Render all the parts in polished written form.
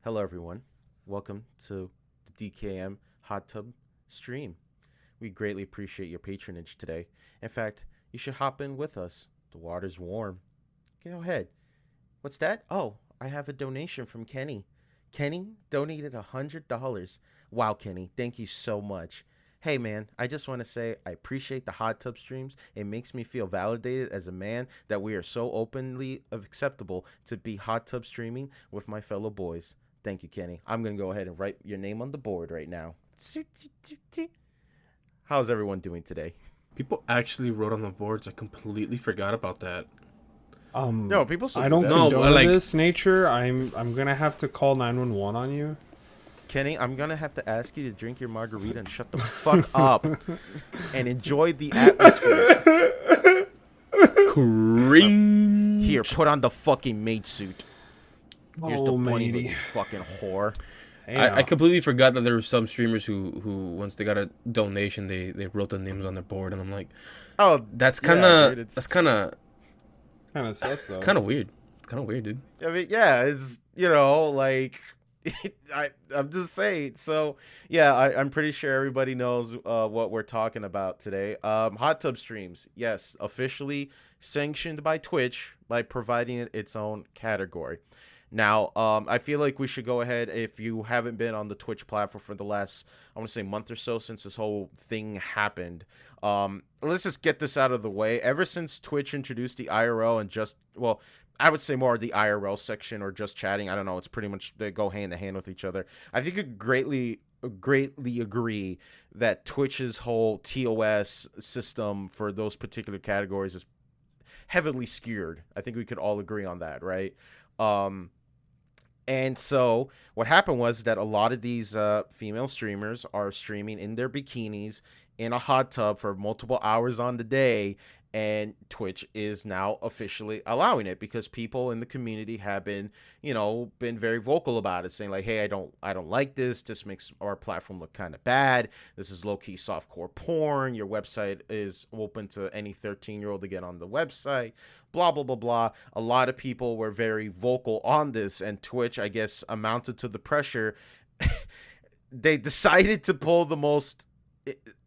Hello, everyone. Welcome to the DKM Hot Tub stream. We greatly appreciate your patronage today. In fact, you should hop in with us. The water's warm. Go ahead. What's that? Oh, I have a donation from Kenny. Kenny donated $100. Wow, Kenny, thank you so much. Hey, man, I just want to say I appreciate the hot tub streams. It makes me feel validated as a man that we are so openly acceptable to be hot tub streaming with my fellow boys. Thank you, Kenny. I'm going to go ahead and write your name on the board right now. How's everyone doing today? People actually wrote on the boards. I completely forgot about that. No, people still I do don't that. No, condone like- this nature. I'm gonna have to call 911 on you. Kenny, I'm going to have to ask you to drink your margarita and shut the fuck up and enjoy the atmosphere. Cringe. Here, put on the fucking maid suit. Here's the Oh, bunny hood, matey. you fucking whore. Hey, I completely forgot that there were some streamers who once they got a donation, they wrote the names on their board, and I'm like, Oh, that's yeah, kind dude, of it's- that's kind of kind of sus though. it's kind of weird. It's kind of weird, dude. I mean, yeah, it's, like, I'm just saying. So, yeah, I'm pretty sure everybody knows what we're talking about today. Hot tub streams, yes, officially sanctioned by Twitch by providing it its own category. Now, I feel like we should go ahead, if you haven't been on the Twitch platform for the last, I want to say, month or so since this whole thing happened. Let's just get this out of the way. Ever since Twitch introduced the IRL and I would say more the IRL section or just chatting. I don't know. It's pretty much, they go hand in hand with each other. I think you greatly agree that Twitch's whole TOS system for those particular categories is heavily skewed. I think we could all agree on that, right? And so what happened was that a lot of these female streamers are streaming in their bikinis in a hot tub for multiple hours on the day, and Twitch is now officially allowing it because people in the community have been very vocal about it, saying like, hey, I don't like this. This makes our platform look kind of bad. This is low-key softcore porn. Your website is open to any 13-year-old to get on the website, blah blah blah blah. A lot of people were very vocal on this, and Twitch, I guess, amounted to the pressure. They decided to pull the most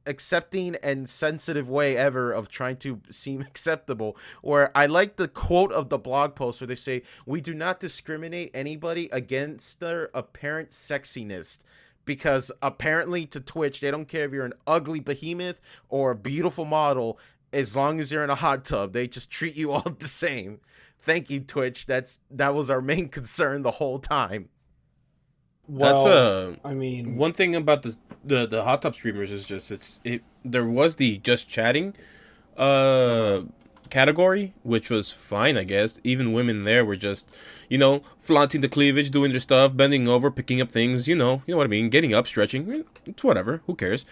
accepting and sensitive way ever of trying to seem acceptable, where I like the quote of the blog post where they say, we do not discriminate anybody against their apparent sexiness, because apparently to Twitch they don't care if you're an ugly behemoth or a beautiful model. As long as you're in a hot tub, they just treat you all the same. Thank you, Twitch. That was our main concern the whole time. Well, I mean, One thing about the hot tub streamers is just there was the just chatting category, which was fine, I guess. Even women there were just, flaunting the cleavage, doing their stuff, bending over, picking up things, you know what I mean, getting up, stretching. It's whatever. Who cares?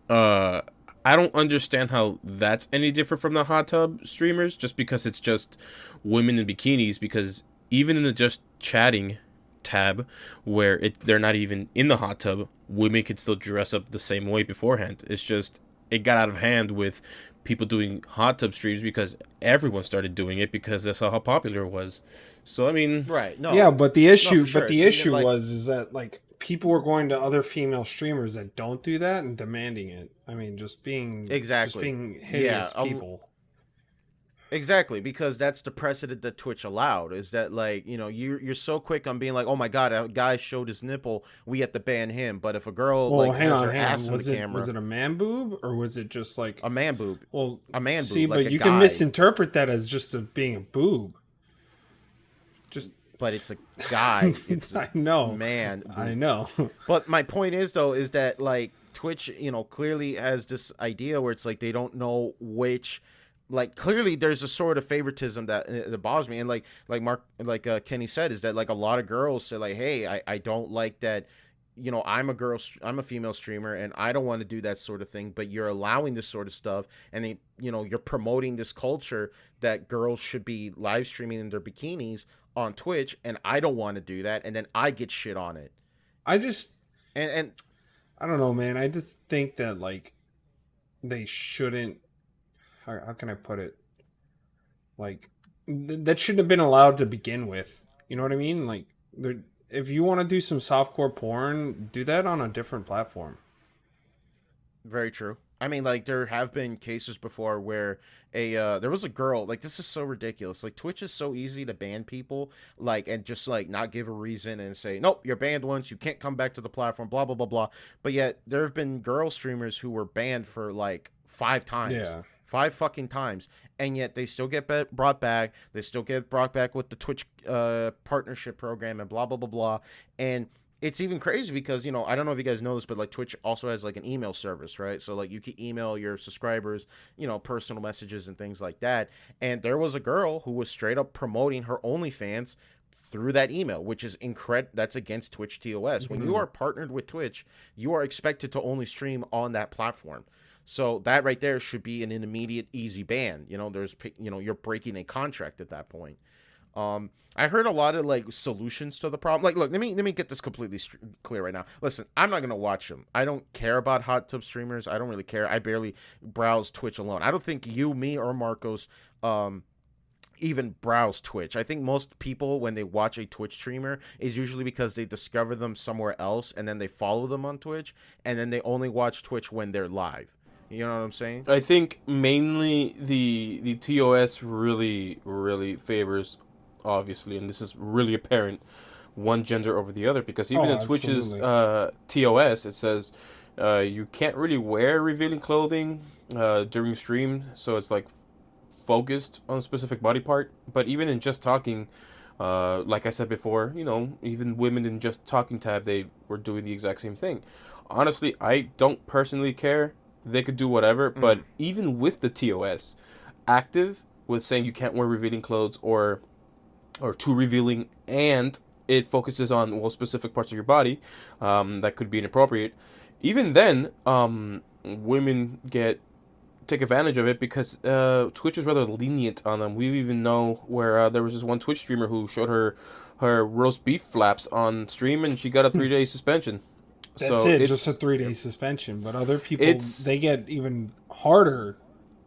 I don't understand how that's any different from the hot tub streamers, just because it's just women in bikinis, because even in the just chatting tab where they're not even in the hot tub, women could still dress up the same way beforehand. It's just it got out of hand with people doing hot tub streams because everyone started doing it because that's how popular it was. So I mean, Right. No. yeah, but the issue, No, for sure. but the It's issue even, like- is that like people were going to other female streamers that don't do that and demanding it. I mean, just being hideous Yeah, people. Exactly, because that's the precedent that Twitch allowed, is that, like, you're so quick on being like, oh my god, a guy showed his nipple, we have to ban him. But if a girl Well, hang has her hang ass on. in Was the it camera, was it a man boob or was it just like a man boob, well a man see, boob, like but a you guy. can misinterpret that as just being a boob. Just But it's a guy. It's a I know, man. I boob. know. But my point is, though, is that, like, Twitch, clearly has this idea where it's like they don't know which. Like, clearly there's a sort of favoritism that bothers me, and Kenny said, is that, like, a lot of girls say, like, hey, I don't like that, I'm a female streamer and I don't want to do that sort of thing, but you're allowing this sort of stuff, and you're promoting this culture that girls should be live streaming in their bikinis on Twitch, and I don't want to do that, and then I get shit on it. I just And I don't know, man. I just think that like they shouldn't. How can I put it? Like that shouldn't have been allowed to begin with. You know what I mean? Like If you want to do some softcore porn, do that on a different platform. Very true. I mean, like, there have been cases before where there was a girl, like, this is so ridiculous. Like, Twitch is so easy to ban people, like, and just, like, not give a reason and say, nope, you're banned once, you can't come back to the platform, blah, blah, blah, blah. But yet, there have been girl streamers who were banned for, like, 5 times. Yeah. 5 fucking times. And yet, they still get brought back. They still get brought back with the Twitch partnership program and blah, blah, blah, blah. And it's even crazy because, you know, I don't know if you guys know this, but like Twitch also has like an email service, right? So like you can email your subscribers, you know, personal messages and things like that. And there was a girl who was straight up promoting her OnlyFans through that email, which is that's against Twitch TOS. When you are partnered with Twitch, you are expected to only stream on that platform. So that right there should be an immediate easy ban. You know, you're breaking a contract at that point. I heard a lot of like solutions to the problem. Like, look, let me get this completely clear right now. Listen, I'm not gonna watch them. I don't care about hot tub streamers. I don't really care. I barely browse Twitch alone. I don't think you, me, or Marcos even browse Twitch. I think most people, when they watch a Twitch streamer, is usually because they discover them somewhere else and then they follow them on Twitch and then they only watch Twitch when they're live. You know what I'm saying? I think mainly the TOS really favors, obviously, and this is really apparent, one gender over the other, because even in Twitch's TOS, it says you can't really wear revealing clothing during stream, so it's like focused on a specific body part. But even in Just Talking, like I said before, you know, even women in Just Talking tab, they were doing the exact same thing. Honestly, I don't personally care. They could do whatever, but even with the TOS active with saying you can't wear revealing clothes or too revealing, and it focuses on specific parts of your body that could be inappropriate, even then women take advantage of it because Twitch is rather lenient on them. We even know where there was this one Twitch streamer who showed her roast beef flaps on stream and she got a 3-day suspension. That's it, just a 3-day suspension. But other people, they get even harder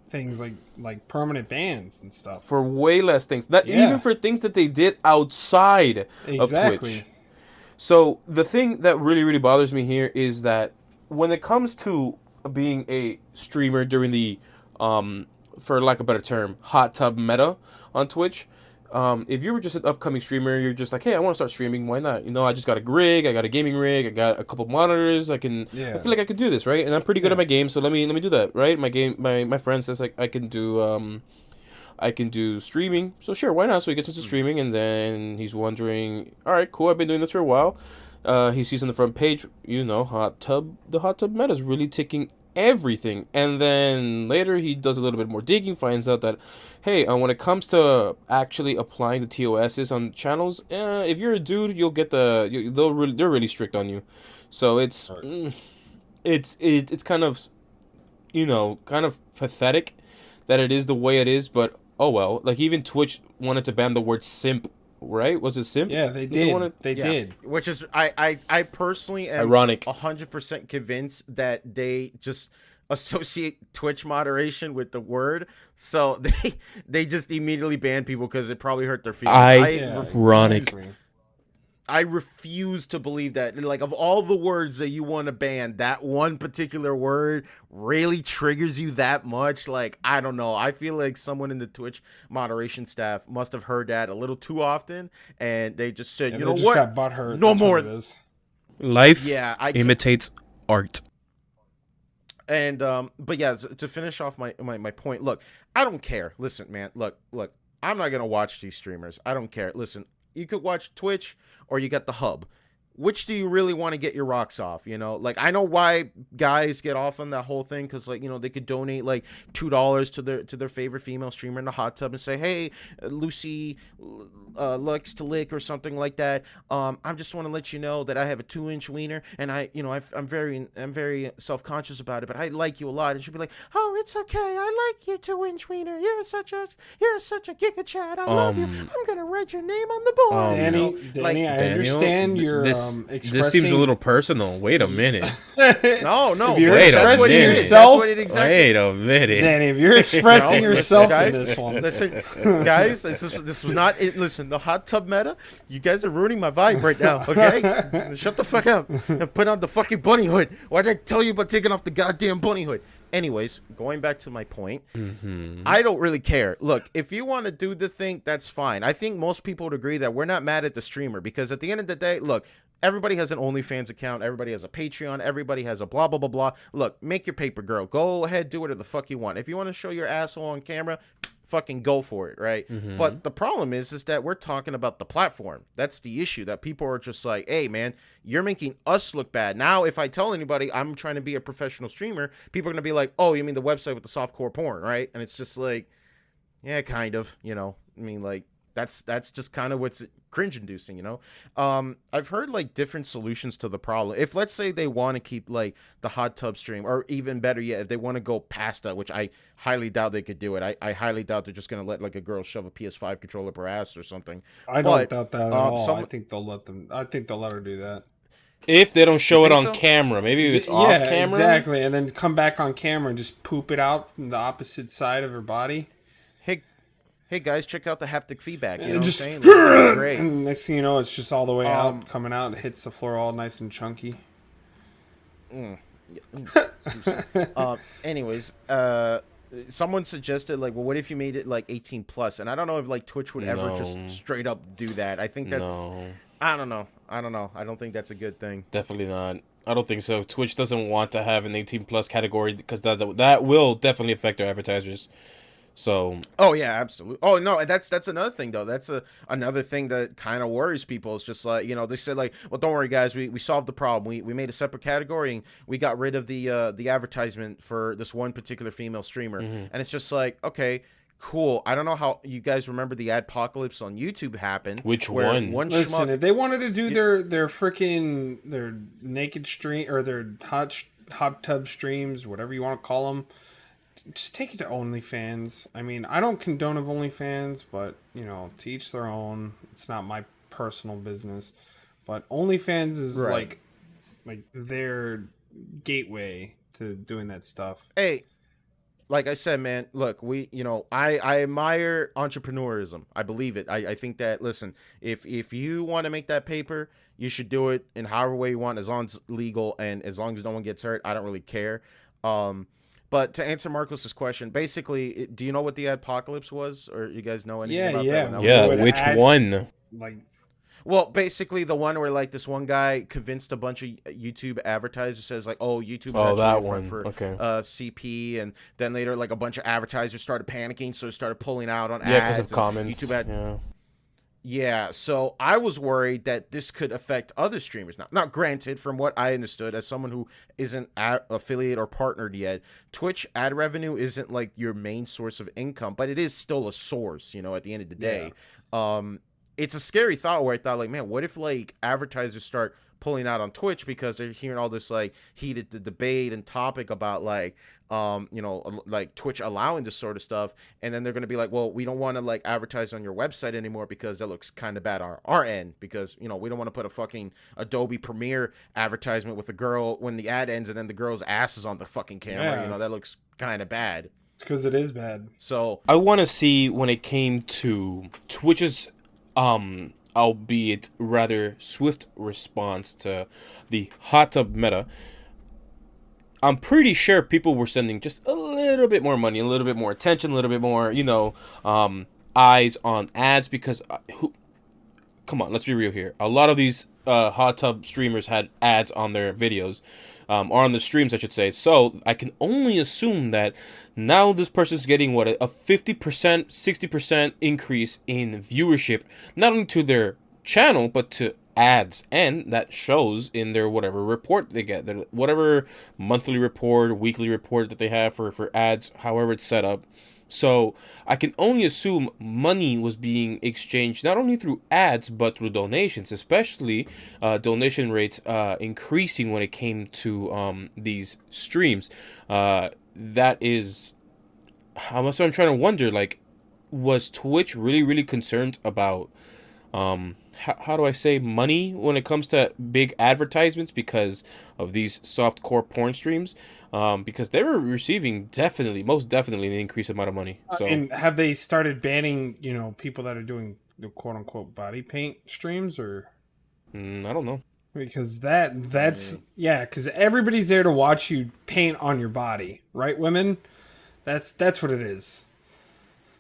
things like permanent bans and stuff. For way less things. Not even for things that they did outside of Twitch. So the thing that really, really bothers me here is that when it comes to being a streamer during the, for lack of a better term, hot tub meta on Twitch, if you were just an upcoming streamer, you're just like, hey, I want to start streaming. Why not? You know, I just got a rig. I got a gaming rig. I got a couple monitors. I feel like I could do this, right? And I'm pretty good at my game, so let me do that, right? My friend says like I can do streaming. So sure, why not? So he gets into streaming, and then he's wondering, all right, cool. I've been doing this for a while. He sees on the front page, you know, the hot tub meta is really taking everything, and then later he does a little bit more digging, finds out that, hey, when it comes to actually applying the TOSs on channels, if you're a dude, you'll get they're really strict on you. So it's kind of, you know, kind of pathetic that it is the way it is, but oh well. Like even Twitch wanted to ban the word simp. Right? Was it simp? Yeah, they did. They did. Which is, I personally am ironic. 100% convinced that they just associate Twitch moderation with the word, so they just immediately ban people because it probably hurt their feelings. Ironic. I refuse to believe that, like, of all the words that you want to ban, that one particular word really triggers you that much. Like, I don't know. I feel like someone in the Twitch moderation staff must have heard that a little too often, and they just said, you know what? Got butthurt. No more. Life imitates art. And but yeah, to finish off my point, look, I don't care. Listen, man, look, I'm not gonna watch these streamers. I don't care. Listen, you could watch Twitch or you got the hub. Which do you really want to get your rocks off? You know, like, I know why guys get off on that whole thing, because, like, you know, they could donate like $2 to their favorite female streamer in the hot tub and say, hey, Lucy likes to lick or something like that. I just want to let you know that I have a 2-inch wiener, and I'm very self-conscious about it, but I like you a lot. And she'll be like, oh, it's okay, I like your 2-inch wiener. You're such a giga chat. I love you. I'm gonna write your name on the board. Danny, I understand your this seems a little personal. Wait a minute. No, if you're wait a expressing minute. yourself, Wait a minute. Danny, if you're expressing No, yourself guys, in this one, listen, guys, this was not it. Listen, the hot tub meta. You guys are ruining my vibe right now. Okay, shut the fuck up and put on the fucking bunny hood. Why did I tell you about taking off the goddamn bunny hood? Anyways, going back to my point, I don't really care. Look, if you want to do the thing, that's fine. I think most people would agree that we're not mad at the streamer because at the end of the day, look, everybody has an OnlyFans account. Everybody has a Patreon. Everybody has a blah, blah, blah, blah. Look, make your paper, girl. Go ahead, do whatever the fuck you want. If you want to show your asshole on camera, fucking go for it, right? But the problem is that we're talking about the platform. That's the issue, that people are just like, hey, man, you're making us look bad. Now, if I tell anybody I'm trying to be a professional streamer, people are going to be like, oh, you mean the website with the softcore porn, right? And it's just like, yeah, kind of, you know, I mean, like, that's just kind of what's cringe inducing, you know. I've heard like different solutions to the problem. If let's say they want to keep like the hot tub stream, or even better yet, if they want to go past that, which I highly doubt they could do it. I highly doubt they're just gonna let like a girl shove a PS5 controller up her ass or something. I don't doubt that at all. I think they'll let them. I think they'll let her do that. If they don't show it on camera, maybe it's off camera. Exactly, and then come back on camera and just poop it out from the opposite side of her body. Hey guys, check out the haptic feedback. You know what I'm saying? Great. And next thing you know, it's just all the way out, coming out, and hits the floor all nice and chunky. Anyways, someone suggested like, well, what if you made it like 18 plus? And I don't know if like Twitch would ever just straight up do that. I think that's. I don't know. I don't think that's a good thing. Definitely not. I don't think so. Twitch doesn't want to have an 18 plus category because that will definitely affect their advertisers. So. Oh yeah, absolutely. Oh no, that's another thing though. That's another thing that kind of worries people. It's just like, you know, they said like, well, don't worry guys, we solved the problem. We made a separate category and we got rid of the advertisement for this one particular female streamer. And it's just like, okay, cool. I don't know how you guys remember the adpocalypse on YouTube happened. Which one? Listen, if they wanted to do their freaking their naked stream or their hot tub streams, whatever you want to call them, just take it to OnlyFans. I mean, I don't condone of OnlyFans, but you know, to each their own. It's not my personal business. But OnlyFans is like their gateway to doing that stuff. Hey, like I said, man, look, I admire entrepreneurism. I believe it. I think that, listen, if you want to make that paper, you should do it in however way you want, as long as it's legal and as long as no one gets hurt. I don't really care. But to answer Marcos's question, basically, do you know what the adpocalypse was, or you guys know anything about that? Yeah, which one? Like, well, basically the one where like this one guy convinced a bunch of YouTube advertisers, says like, oh, YouTube's actually for CP, and then later like a bunch of advertisers started panicking, so they started pulling out on ads. Yeah, because of comments. Yeah, so I was worried that this could affect other streamers. Now, granted, from what I understood, as someone who isn't affiliate or partnered yet, Twitch ad revenue isn't like your main source of income, but it is still a source, you know, at the end of the day. It's a scary thought where I thought like, man, what if like advertisers start pulling out on Twitch because they're hearing all this like heated debate and topic about like, you know, like Twitch allowing this sort of stuff, and then they're going to be like, well, we don't want to like advertise on your website anymore because that looks kind of bad on our end, because, you know, we don't want to put a fucking Adobe Premiere advertisement with a girl when the ad ends and then the girl's ass is on the fucking camera. You know, that looks kind of bad. It's because it is bad. So I want to see when it came to Twitch's albeit rather swift response to the hot tub meta. I'm pretty sure people were sending just a little bit more money, a little bit more attention, a little bit more, you know, eyes on ads, because come on, let's be real here. A lot of these hot tub streamers had ads on their videos, or on the streams, I should say. So I can only assume that now this person's getting a 50%, 60% increase in viewership, not only to their channel, but to ads, and that shows in their whatever report they get, their whatever monthly report, weekly report that they have for ads, however it's set up. So I can only assume money was being exchanged not only through ads but through donations, especially donation rates increasing when it came to these streams. That is how much I'm trying to wonder, like, was Twitch really concerned about how do I say, money when it comes to big advertisements because of these softcore porn streams, because they were receiving most definitely an increased amount of money. So And have they started banning, people that are doing the quote unquote body paint streams, or I don't know. because because everybody's there to watch you paint on your body, right, women? That's what it is.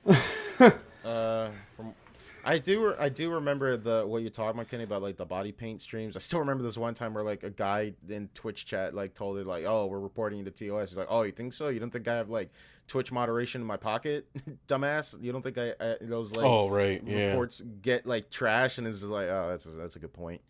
From I do remember what you're talking about, Kenny, about like the body paint streams. I still remember this one time where like a guy in Twitch chat like told it like, "Oh, we're reporting you to TOS." He's like, "Oh, you think so? You don't think I have like Twitch moderation in my pocket, dumbass? You don't think I those like Right, yeah. reports get like trash?" And it's just like, "Oh, that's a good point."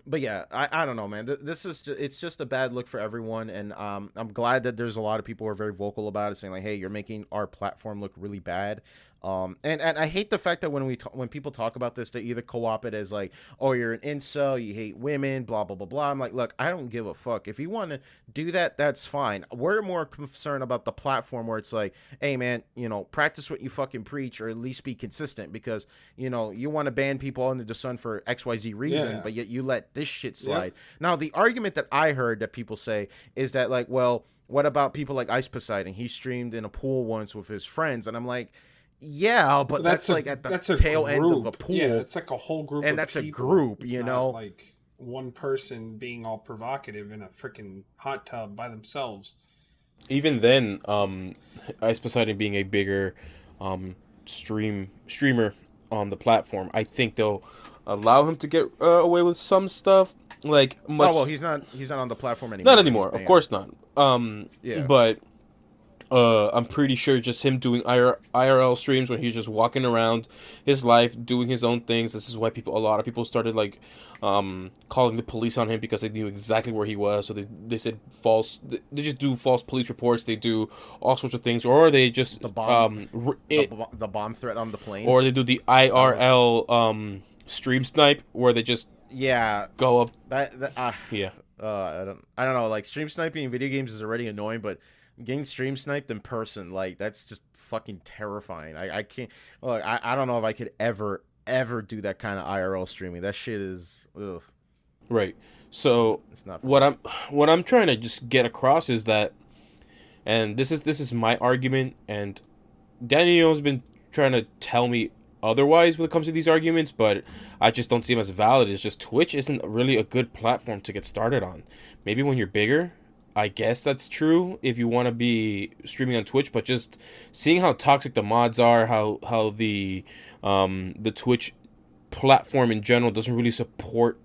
But yeah, I don't know, man. This is it's just a bad look for everyone, and I'm glad that there's a lot of people who are very vocal about it, saying like, "Hey, you're making our platform look really bad." And I hate the fact that when people talk about this, they either co-op it as like, "Oh, you're an incel, you hate women, blah blah blah blah." I'm like, look, I don't give a fuck. If you want to do that, that's fine. We're more concerned about the platform where it's like, "Hey, man, practice what you fucking preach, or at least be consistent," because you want to ban people under the sun for XYZ reason, but yet you let this shit slide. Yep. Now, the argument that I heard that people say is that like, well, what about people like Ice Poseidon? He streamed in a pool once with his friends, and I'm like, yeah, but that's like at the tail end of a pool. Yeah, it's like a whole group, and that's people. A group, it's not like one person being all provocative in a freaking hot tub by themselves. Even then, Ice Poseidon being a bigger streamer on the platform, I think they'll allow him to get away with some stuff. Like much... Oh well, he's not on the platform anymore. Not anymore, of course not. Yeah, but I'm pretty sure just him doing IRL streams when he's just walking around his life, doing his own things. This is why a lot of people started like calling the police on him, because they knew exactly where he was. So they said they just do false police reports. They do all sorts of things, or they just the bomb threat on the plane, or they do the IRL stream snipe where they just go up. I don't know. Like, stream sniping in video games is already annoying, but getting stream sniped in person, like, that's just fucking terrifying. I can't. Look, I don't know if I could ever do that kind of IRL streaming. That shit is ugh. Right. So it's not what I'm trying to just get across is that, and this is my argument, and Daniel's been trying to tell me otherwise when it comes to these arguments, but I just don't see them as valid. It's just Twitch isn't really a good platform to get started on. Maybe when you're bigger, I guess that's true if you want to be streaming on Twitch, but just seeing how toxic the mods are, how the Twitch platform in general doesn't really support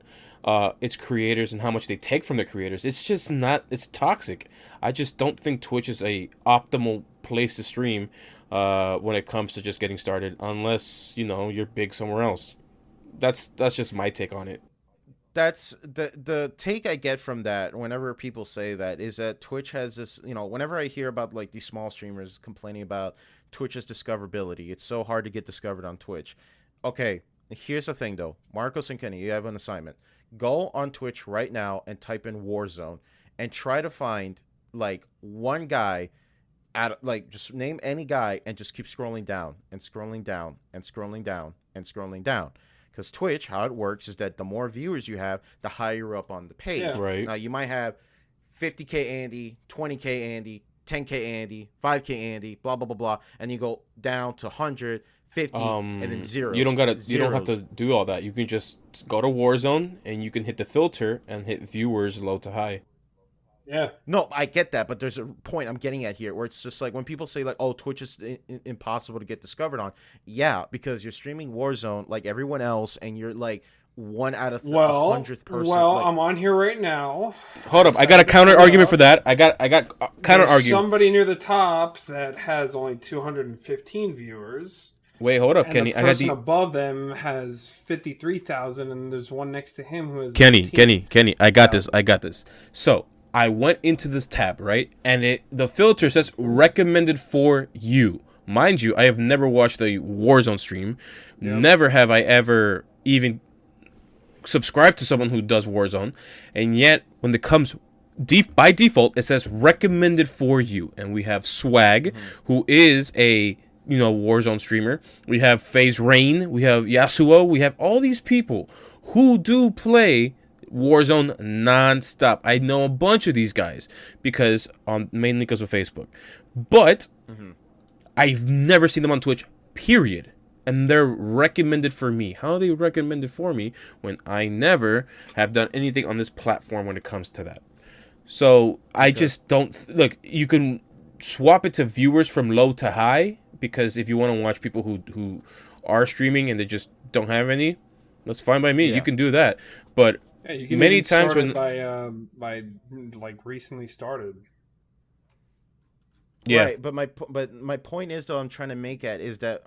its creators and how much they take from the creators. It's just not. It's toxic. I just don't think Twitch is a optimal place to stream when it comes to just getting started, unless you're big somewhere else. That's just my take on it. That's the take I get from that whenever people say that is that Twitch has this, whenever I hear about like these small streamers complaining about Twitch's discoverability, it's so hard to get discovered on Twitch. Okay, here's the thing though. Marcos and Kenny, you have an assignment. Go on Twitch right now and type in Warzone and try to find like one guy just name any guy and just keep scrolling down and scrolling down and scrolling down and scrolling down. Because Twitch, how it works is that the more viewers you have, the higher you're up on the page. Yeah. Right. Now, you might have 50K Andy, 20K Andy, 10K Andy, 5K Andy, blah, blah, blah, blah. And you go down to 100, 50, and then zeros. You don't have to do all that. You can just go to Warzone, and you can hit the filter and hit viewers low to high. Yeah. No, I get that, but there's a point I'm getting at here where it's just like when people say like, "Oh, Twitch is impossible to get discovered on." Yeah, because you're streaming Warzone like everyone else, and you're like one out of 100th person. Well, like, I'm on here right now. Hold up, I got a counter argument for that. I got counter argument. Somebody near the top that has only 215 viewers. Wait, hold up, and Kenny. The person above them has 53,000, and there's one next to him who has Kenny. I got this. So I went into this tab, right? And the filter says recommended for you. Mind you, I have never watched a Warzone stream. Yep. Never have I ever even subscribed to someone who does Warzone. And yet, when it comes by default, it says recommended for you. And we have Swag, who is a Warzone streamer. We have FaZe Rain. We have Yasuo. We have all these people who do play Warzone nonstop. I know a bunch of these guys mainly because of Facebook, but I've never seen them on Twitch. Period. And they're recommended for me. How are they recommended for me when I never have done anything on this platform when it comes to that? So I just don't look. You can swap it to viewers from low to high, because if you want to watch people who are streaming and they just don't have any, that's fine by me. You can do that. But you can many times when by like recently started. Yeah. Right, but my point is, though, I'm trying to make at is that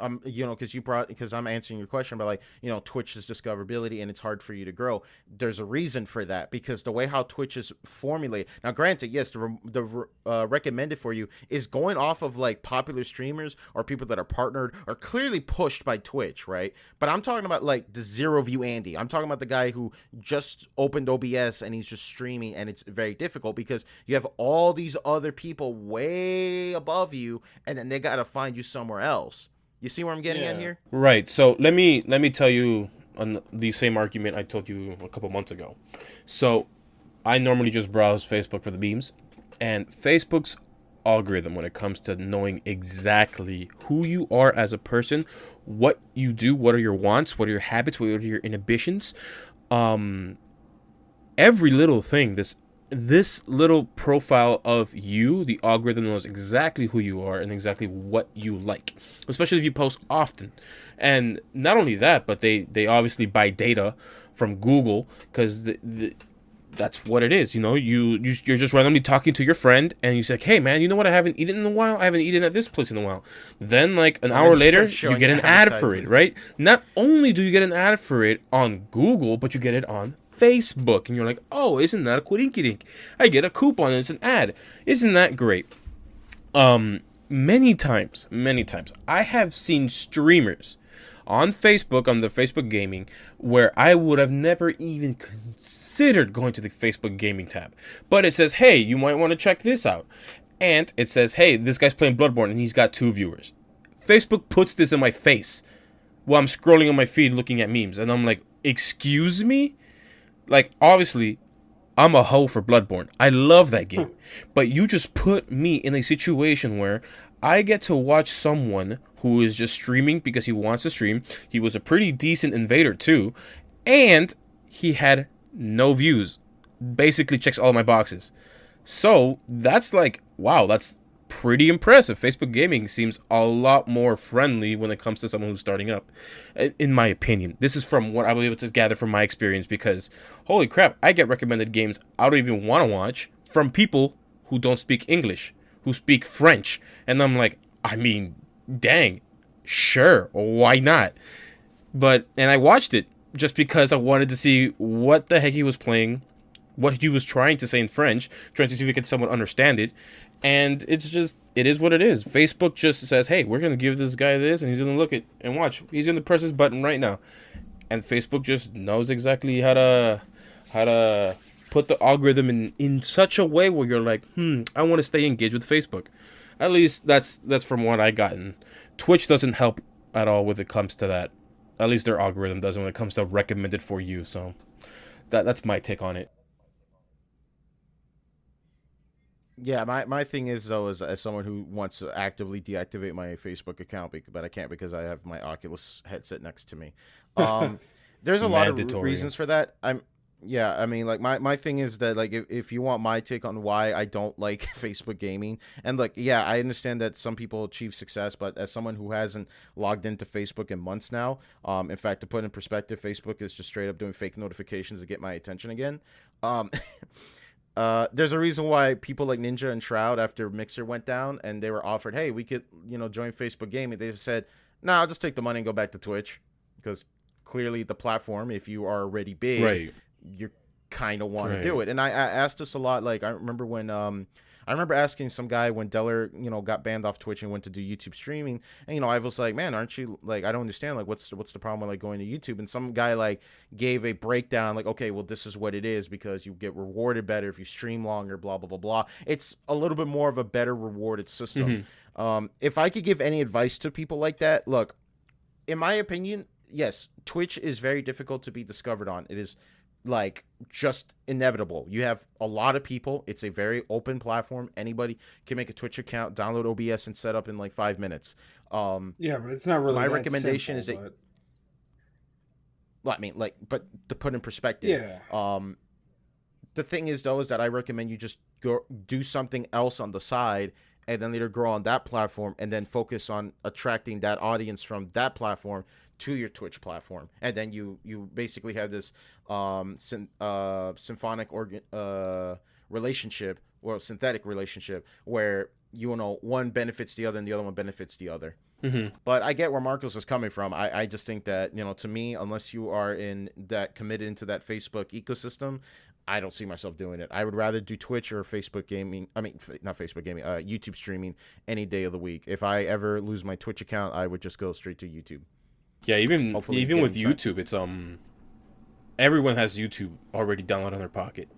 because I'm answering your question about, like, Twitch's discoverability, and it's hard for you to grow. There's a reason for that, because the way how Twitch is formulated. Now, granted, yes, the recommended for you is going off of like popular streamers or people that are partnered or clearly pushed by Twitch, right? But I'm talking about like the zero view Andy. I'm talking about the guy who just opened OBS and he's just streaming, and it's very difficult because you have all these other people way above you, and then they gotta find you somewhere else. You see where I'm getting at here? Right. So let me tell you on the same argument I told you a couple months ago. So I normally just browse Facebook for the memes, and Facebook's algorithm, when it comes to knowing exactly who you are as a person, what you do, what are your wants, what are your habits, what are your inhibitions, every little thing, this little profile of you, the algorithm knows exactly who you are and exactly what you like, especially if you post often. And not only that, but they obviously buy data from Google, because that's what it is. You're just randomly talking to your friend, and you say, hey man, you know what, I haven't eaten in a while, I haven't eaten at this place in a while. Then like an hour later, you get an ad for it, right? Not only do you get an ad for it on Google, but you get it on Facebook, and you're like, oh, isn't that a quiddinky-dink? I get a coupon and it's an ad. Isn't that great? Many times, I have seen streamers on Facebook, on the Facebook Gaming, where I would have never even considered going to the Facebook Gaming tab. But it says, hey, you might want to check this out. And it says, hey, this guy's playing Bloodborne and he's got 2 viewers. Facebook puts this in my face while I'm scrolling on my feed looking at memes. And I'm like, excuse me? Like, obviously, I'm a hoe for Bloodborne. I love that game. But you just put me in a situation where I get to watch someone who is just streaming because he wants to stream. He was a pretty decent invader, too. And he had no views. Basically checks all my boxes. So, that's like, wow, that's pretty impressive. Facebook Gaming seems a lot more friendly when it comes to someone who's starting up, in my opinion. This is from what I was able to gather from my experience, because holy crap, I get recommended games I don't even want to watch from people who don't speak English, who speak French, and I'm like, I mean, dang, sure, why not? And I watched it just because I wanted to see what the heck he was playing, what he was trying to say in French, trying to see if we could somewhat understand it. And it is what it is. Facebook just says, hey, we're going to give this guy this, and he's going to look at and watch. He's going to press his button right now. And Facebook just knows exactly how to put the algorithm in such a way where you're like, I want to stay engaged with Facebook. At least that's from what I gotten. Twitch doesn't help at all when it comes to that. At least their algorithm doesn't when it comes to recommended for you. So that's my take on it. Yeah, my thing is, though, as someone who wants to actively deactivate my Facebook account, but I can't because I have my Oculus headset next to me. There's a lot of reasons for that. I mean, like my thing is that, like, if you want my take on why I don't like Facebook Gaming, and like, yeah, I understand that some people achieve success, but as someone who hasn't logged into Facebook in months now, in fact, to put in perspective, Facebook is just straight up doing fake notifications to get my attention again. There's a reason why people like Ninja and Shroud, after Mixer went down and they were offered, hey, we could, join Facebook Gaming, they just said, nah, I'll just take the money and go back to Twitch, because clearly the platform, if you are already big, right, you kind of want to do it. And I asked this a lot. Like, I remember when I remember asking some guy when Deller, got banned off Twitch and went to do YouTube streaming, and I was like, man, aren't you like, I don't understand, like, what's the problem with like going to YouTube? And some guy like gave a breakdown, like, okay, well, this is what it is because you get rewarded better if you stream longer, blah blah blah blah. It's a little bit more of a better rewarded system. If I could give any advice to people like that, look, in my opinion, yes, Twitch is very difficult to be discovered on. It is like just inevitable. You have a lot of people. It's a very open platform. Anybody can make a Twitch account, download OBS, and set up in like 5 minutes. Yeah, but it's not really. My that recommendation simple, is that. Well, I mean, like, but to put in perspective, yeah. The thing is though is that I recommend you just go do something else on the side, and then later grow on that platform, and then focus on attracting that audience from that platform to your Twitch platform, and then you basically have this symphonic organ relationship, or synthetic relationship, where one benefits the other and the other one benefits the other. But I get where Marcos is coming from. I just think that, to me, unless you are committed into that Facebook ecosystem, I don't see myself doing it. I would rather do Twitch or Facebook gaming. I mean, not Facebook gaming, YouTube streaming any day of the week. If I ever lose my Twitch account, I would just go straight to YouTube. Yeah, even with YouTube, it's everyone has YouTube already downloaded on their pocket.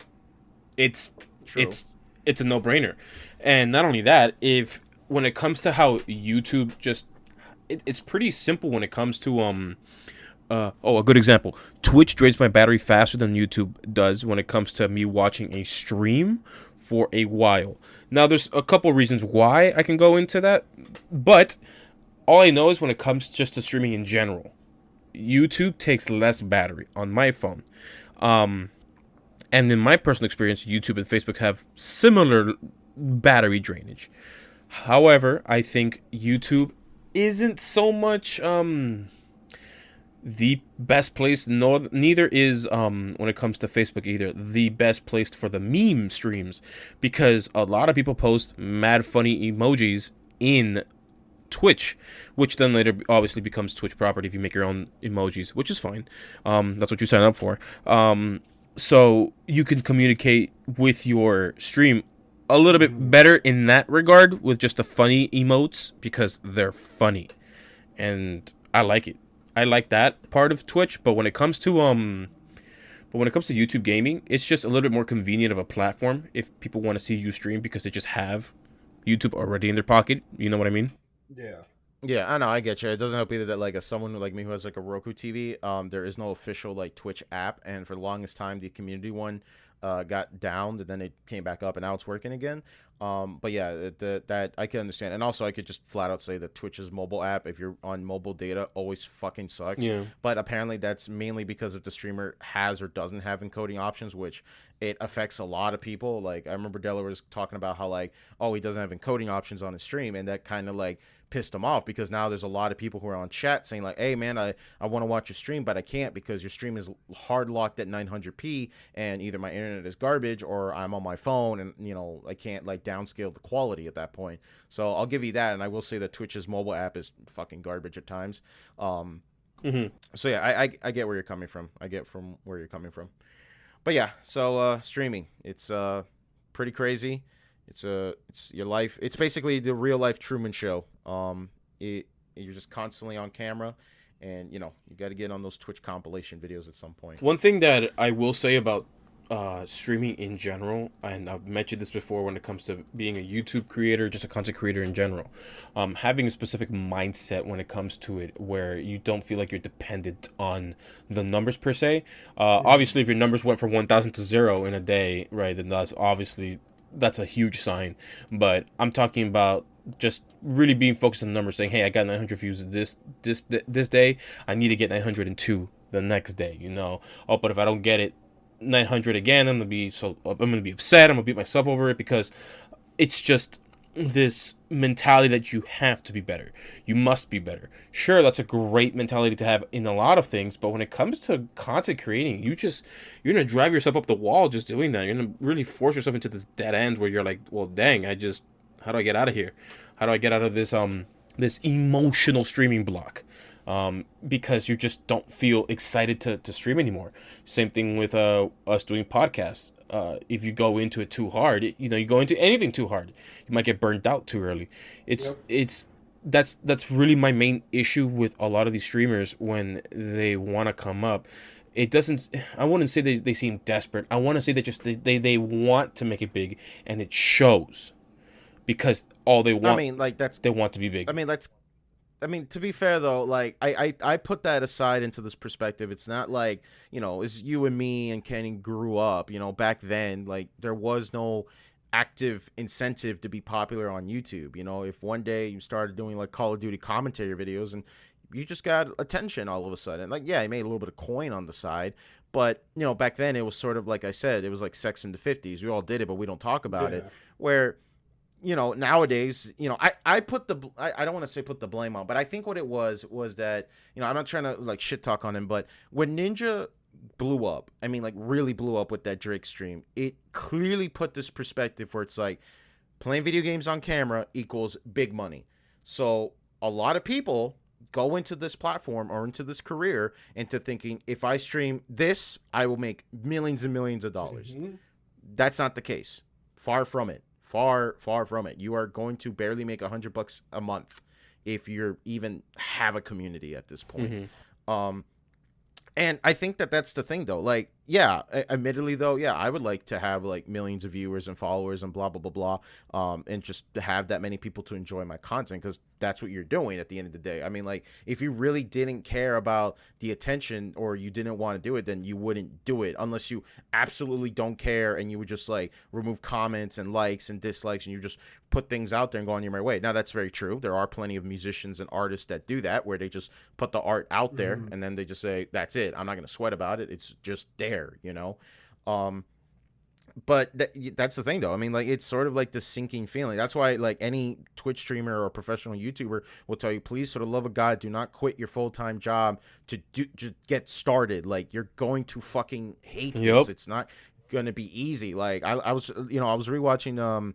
It's True. it's a no-brainer. And not only that, when it comes to how YouTube it's pretty simple when it comes to a good example. Twitch drains my battery faster than YouTube does when it comes to me watching a stream for a while. Now, there's a couple reasons why I can go into that, but all I know is when it comes just to streaming in general, YouTube takes less battery on my phone. And in my personal experience, YouTube and Facebook have similar battery drainage. However, I think YouTube isn't so much the best place, neither is when it comes to Facebook either the best place for the meme streams, because a lot of people post mad funny emojis in Twitch, which then later obviously becomes Twitch property if you make your own emojis, which is fine. That's what you sign up for. So you can communicate with your stream a little bit better in that regard with just the funny emotes, because they're funny, and I like it. I like that part of Twitch, but when it comes to YouTube gaming, it's just a little bit more convenient of a platform if people want to see you stream, because they just have YouTube already in their pocket. You know what I mean? Yeah, I know, I get you. It doesn't help either that, like, as someone like me who has like a Roku TV, there is no official like Twitch app, and for the longest time the community one got downed, and then it came back up, and now it's working again. But yeah, that I can understand, and also I could just flat out say that Twitch's mobile app, if you're on mobile data, always fucking sucks. Yeah. But apparently that's mainly because if the streamer has or doesn't have encoding options, which it affects a lot of people. Like, I remember Della was talking about how, like, oh, he doesn't have encoding options on his stream, and that kind of like pissed him off, because now there's a lot of people who are on chat saying like, hey man, I want to watch your stream, but I can't because your stream is hard locked at 900p, and either my internet is garbage or I'm on my phone, and I can't like downscale the quality at that point. So I'll give you that, and I will say that Twitch's mobile app is fucking garbage at times. So yeah, I get where you're coming from. But yeah, so streaming, it's pretty crazy. It's your life. It's basically the real life Truman Show. You're just constantly on camera, and you got to get on those Twitch compilation videos at some point. One thing that I will say about streaming in general, and I've mentioned this before when it comes to being a YouTube creator, just a content creator in general, having a specific mindset when it comes to it, where you don't feel like you're dependent on the numbers per se. Obviously, if your numbers went from 1,000 to 0 in a day, right, then that's a huge sign. But I'm talking about just really being focused on the numbers, saying, hey, I got 900 views this day, I need to get 902 the next day, Oh, but if I don't get it 900 again, I'm gonna be upset, I'm gonna beat myself over it, because it's just this mentality that you have to be better, you must be better. Sure, that's a great mentality to have in a lot of things, but when it comes to content creating, you're gonna drive yourself up the wall just doing that. You're gonna really force yourself into this dead end where you're like, well, dang, how do I get out of here? How do I get out of this this emotional streaming block? because you just don't feel excited to stream anymore. Same thing with us doing podcasts. If you go into it too hard, you go into anything too hard, you might get burned out too early. It's that's really my main issue with a lot of these streamers when they want to come up. It doesn't. I wouldn't say they seem desperate. I want to say that just they want to make it big, and it shows, because all they want. I mean, like they want to be big. I mean, to be fair though, like I put that aside into this perspective. It's not like, as you and me and Kenny grew up, back then, like there was no active incentive to be popular on YouTube. If one day you started doing like Call of Duty commentary videos and you just got attention all of a sudden, like, yeah, you made a little bit of coin on the side, but back then it was sort of like I said, it was like Sex in the 50s. We all did it, but we don't talk about it. Where nowadays, I put I don't want to say put the blame on, but I think what it was that, I'm not trying to like shit talk on him, but when Ninja blew up, I mean, like really blew up with that Drake stream, it clearly put this perspective where it's like playing video games on camera equals big money. So a lot of people go into this platform or into this career into thinking, if I stream this, I will make millions and millions of dollars. Mm-hmm. That's not the case. Far from it. Far from it. You are going to barely make $100 a month if you're even have a community at this point. Mm-hmm. And I think that's the thing, though. Like, yeah, admittedly, though, yeah, I would like to have like millions of viewers and followers and blah, blah, blah, blah. And just have that many people to enjoy my content, because that's what you're doing at the end of the day. I mean, like, if you really didn't care about the attention or you didn't want to do it, then you wouldn't do it, unless you absolutely don't care and you would just like remove comments and likes and dislikes and you just put things out there and go on your merry way. Now, that's very true. There are plenty of musicians and artists that do that, where they just put the art out there, mm-hmm. and then they just say, that's it. I'm not going to sweat about it. It's just there, But that's the thing, though. I mean, like, it's sort of like the sinking feeling. That's why, like, any Twitch streamer or professional YouTuber will tell you, please, for the love of God, do not quit your full-time job to get started. Like, you're going to fucking hate this. It's not gonna be easy. Like, I was rewatching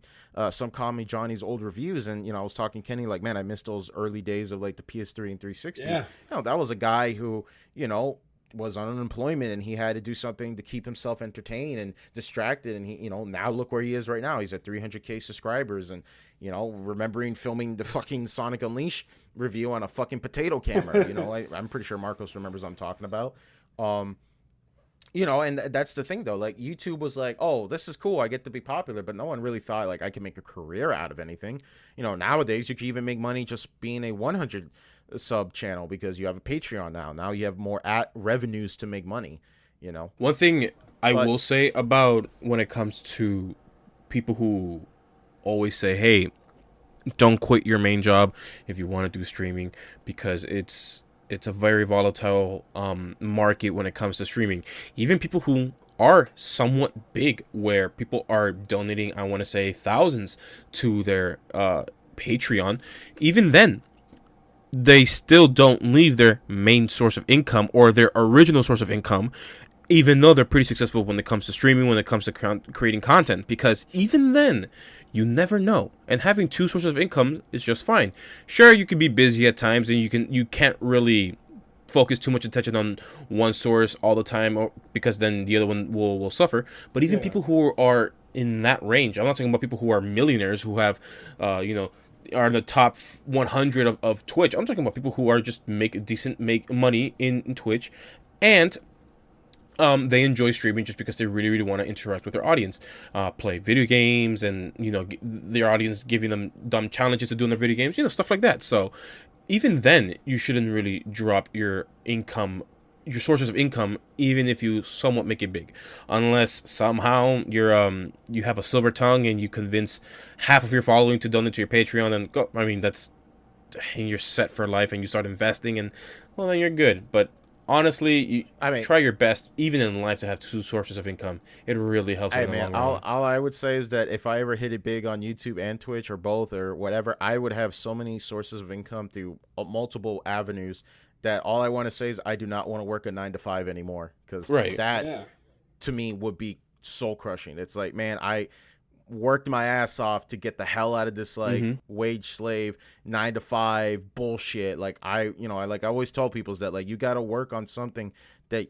some Comedy Johnny's old reviews, and I was talking to Kenny, like, man, I missed those early days of like the PS3 and 360. Yeah. That was a guy who was on unemployment, and he had to do something to keep himself entertained and distracted, and he now look where he is right now. He's at 300K subscribers, and remembering filming the fucking Sonic Unleashed review on a fucking potato camera. I'm pretty sure Marcos remembers what I'm talking about. And that's the thing, though. Like, YouTube was like, oh, this is cool, I get to be popular, but no one really thought like I can make a career out of anything. Nowadays you can even make money just being a 100 sub channel, because you have a Patreon now you have more revenues to make money. One thing I will say about when it comes to people who always say, hey, don't quit your main job if you want to do streaming, because it's a very volatile market when it comes to streaming. Even people who are somewhat big, where people are donating, I want to say, thousands to their Patreon, even then they still don't leave their main source of income or their original source of income, even though they're pretty successful when it comes to streaming, when it comes to creating content, because even then, you never know. And having two sources of income is just fine. Sure, you can be busy at times, and you can't really focus too much attention on one source all the time, because then the other one will suffer. But even people who are in that range, I'm not talking about people who are millionaires who have, are in the top 100 of Twitch. I'm talking about people who are just make money in Twitch, and they enjoy streaming just because they really, really want to interact with their audience, play video games, and their audience giving them dumb challenges to do in their video games, stuff like that. So even then, you shouldn't really drop your sources of income, even if you somewhat make it big, unless somehow you have a silver tongue and you convince half of your following to donate to your Patreon and go. I mean, and you're set for life, and you start investing, and well, then you're good. But honestly, try your best, even in life, to have two sources of income. It really helps in the long run. All I would say is that if I ever hit it big on YouTube and Twitch, or both, or whatever, I would have so many sources of income through multiple avenues, that all I want to say is I do not want to work a 9-to-5 anymore, because that to me would be soul crushing. It's like, man, worked my ass off to get the hell out of this like Mhm. wage slave 9 to 5 bullshit. Like I always tell people is that like you got to work on something that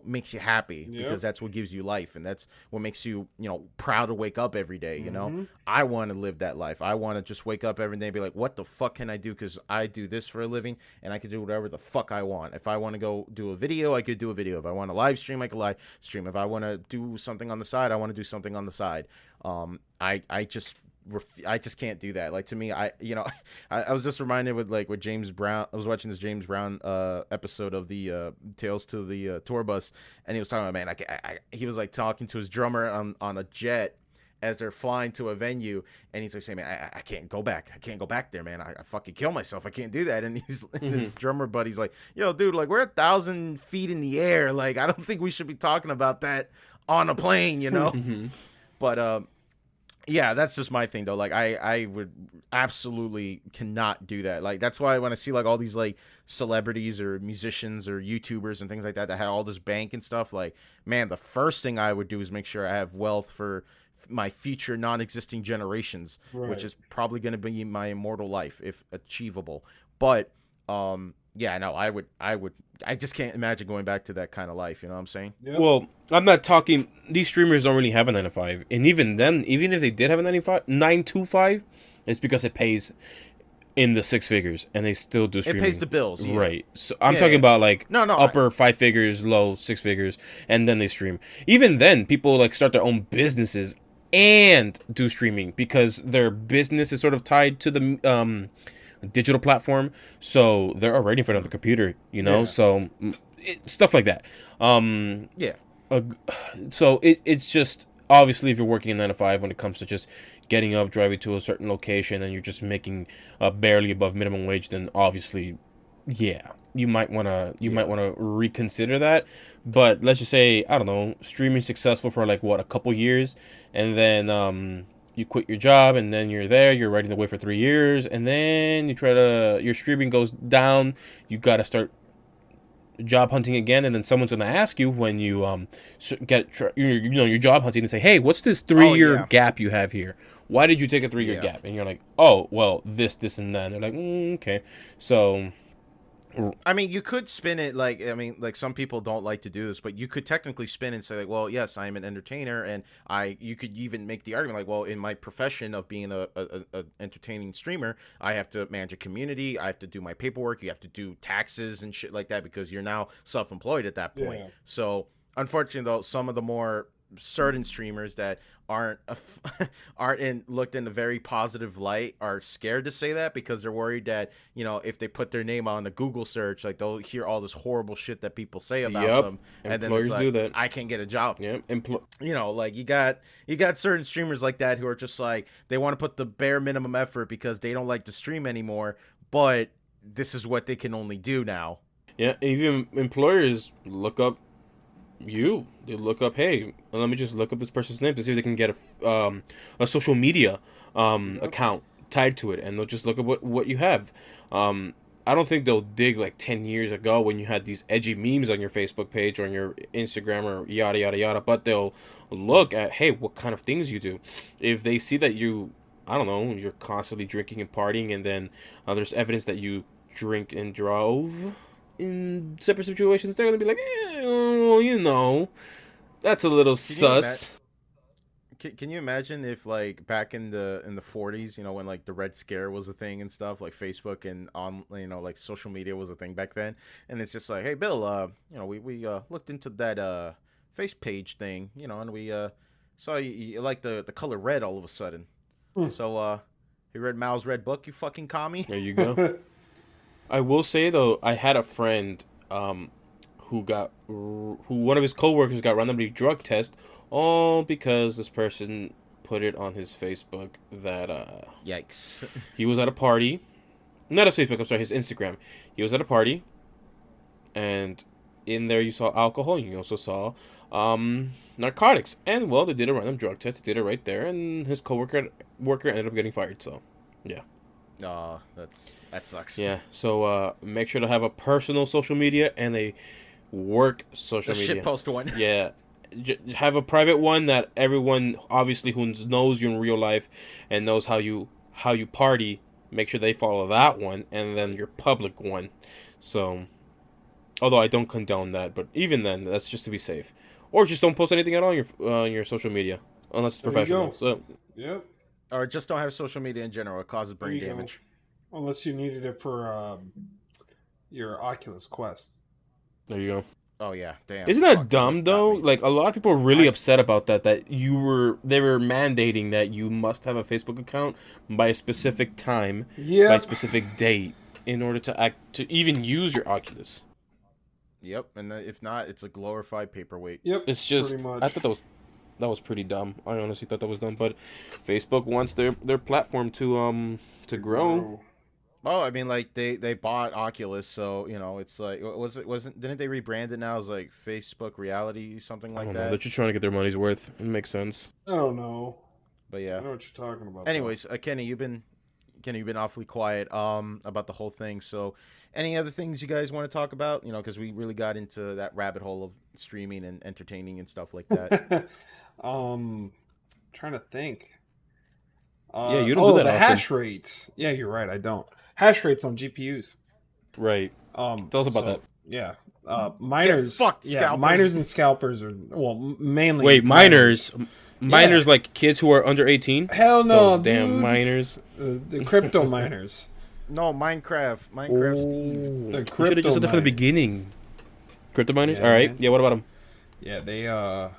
makes you happy Yep. because that's what gives you life and that's what makes you proud to wake up every day. Mm-hmm. I want to live that life. I want to just wake up every day and be like, what the fuck can I do? Because I do this for a living and I can do whatever the fuck I want. If I want to go do a video, I could do a video. If I want to live stream, I could live stream. If I want to do something on the side, I want to do something on the side. I just can't do that. Like to me, I was just reminded with James Brown. I was watching this James Brown episode of the Tales to the Tour Bus, and he was talking about, man, he was like talking to his drummer on a jet as they're flying to a venue, and he's like saying, man, I can't go back. I can't go back there, man. I fucking kill myself. I can't do that. And his drummer buddy's like, yo, dude, like we're 1,000 feet in the air. Like I don't think we should be talking about that on a plane, But yeah, that's just my thing though. Like I would absolutely cannot do that. Like that's why when I see like all these like celebrities or musicians or YouTubers and things like that had all this bank and stuff, like man, the first thing I would do is make sure I have wealth for my future non-existing generations, which is probably going to be my immortal life if achievable. But yeah, no, I just can't imagine going back to that kind of life. You know what I'm saying? Yep. Well, I'm not talking. These streamers don't really have a 9 to 5, and even then, even if they did have a 9 to 5, it's because it pays in the 6 figures, and they still do streaming. It pays the bills, yeah. Right? So I'm talking about like No, upper 5 figures, low 6 figures, and then they stream. Even then, people like start their own businesses and do streaming because their business is sort of tied to the digital platform, so they're already in front of the computer, so stuff like that. Yeah. So it's just obviously if you're working a 9 to 5 when it comes to just getting up, driving to a certain location, and you're just making barely above minimum wage, then obviously, yeah, you might wanna reconsider that. But let's just say, I don't know, streaming successful for like a couple years, and then you quit your job, and then you're riding the wave for 3 years, and then your streaming goes down, you gotta start job hunting again, and then someone's gonna ask you when you you're job hunting and say, hey, what's this 3-year gap you have here? Why did you take a 3-year gap? And you're like, oh, well, this and that. And they're like, okay. So I mean, you could spin it like some people don't like to do this, but you could technically spin and say like, well, yes, I'm an entertainer, and you could even make the argument like, well, in my profession of being a entertaining streamer, I have to manage a community, I have to do my paperwork, you have to do taxes and shit like that because you're now self-employed at that point. Yeah. So unfortunately, though, some of the more certain streamers that aren't looked in a very positive light are scared to say that because they're worried that if they put their name on a Google search, like they'll hear all this horrible shit that people say about them, and then it's like, do that. I can't get a job. Yeah, like you got certain streamers like that who are just like they want to put the bare minimum effort because they don't like to stream anymore, but this is what they can only do now. Yeah, even employers look up. They look up, hey, let me just look up this person's name to see if they can get a social media account tied to it, and they'll just look at what you have. I don't think they'll dig like 10 years ago when you had these edgy memes on your Facebook page or on your Instagram or yada yada yada, but they'll look at, hey, what kind of things you do. If they see that you're constantly drinking and partying, and then there's evidence that you drink and drove in separate situations, they're gonna be like, that's a little sus. Can you imagine if like back in the 40s, when like the Red Scare was a thing and stuff, like Facebook and like social media was a thing back then, and it's just like, hey Bill, we looked into that face page thing, and we saw you like the color red all of a sudden. So you read Mao's Red Book, you fucking commie? There you go. I will say though, I had a friend who one of his coworkers got randomly drug tested, all because this person put it on his Facebook that yikes. He was at a party. Not his Facebook, I'm sorry, his Instagram. He was at a party, and in there you saw alcohol, and you also saw narcotics. And well, they did a random drug test, they did it right there, and his worker ended up getting fired, so yeah. Oh, that sucks. Yeah, so make sure to have a personal social media and a work social media. Shitpost one. Yeah, have a private one that everyone obviously who knows you in real life and knows how you party. Make sure they follow that one, and then your public one. So, although I don't condone that, but even then, that's just to be safe. Or just don't post anything at all on your social media unless it's There you professional. go. So, Yep. Or just don't have social media in general. It causes There brain you go. damage. Unless you needed it for your Oculus Quest. there you go. Oh yeah, damn. Isn't that Fuck, dumb got though? me. Like a lot of people are really I- upset about that. They were mandating that you must have a Facebook account by a specific time, by a Yep. specific date, in order to even use your Oculus. Yep, and if not, it's a glorified paperweight. Yep. It's just pretty much. I thought that was pretty dumb. I honestly thought that was dumb. But Facebook wants their platform to grow. Well, I mean, like they bought Oculus, so it's like didn't they rebrand it now as like Facebook Reality, something I like don't know. that? They're just trying to get their money's worth. It makes sense. I don't know. But I yeah. know what you're talking about. Anyways, Kenny, you've been awfully quiet about the whole thing. So, any other things you guys want to talk about? Because we really got into that rabbit hole of streaming and entertaining and stuff like that. Trying to think. Yeah, you don't do that the often. hash rates. Yeah, you're right. I don't. Hash rates on GPUs. Right. Tell us about that. Yeah. Miners. fucked, yeah, scalpers. miners and scalpers are mainly. Wait, miners. Miners like kids who are under 18? Hell no, Those damn dude. miners. The crypto miners. No, Minecraft Steve. The You should crypto have just said that from the miners. beginning. Crypto miners? Yeah, Alright. man. Yeah, what about them? Yeah, they're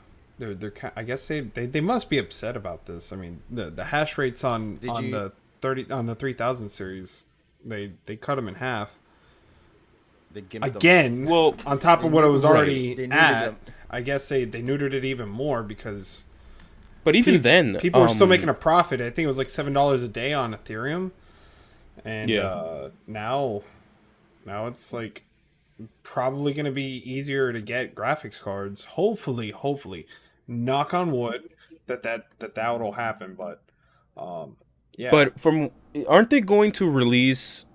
I guess they must be upset about this. I mean, the hash rates on the 3000 series, they cut them in half. They gimped them. Again, Well, on top of what it was right. already They neutered at. them. I guess they neutered it even more because but even then, people were still making a profit. I think it was like $7 a day on Ethereum, and Yeah. now it's like probably going to be easier to get graphics cards. Hopefully, knock on wood that will happen. But yeah, But aren't they going to release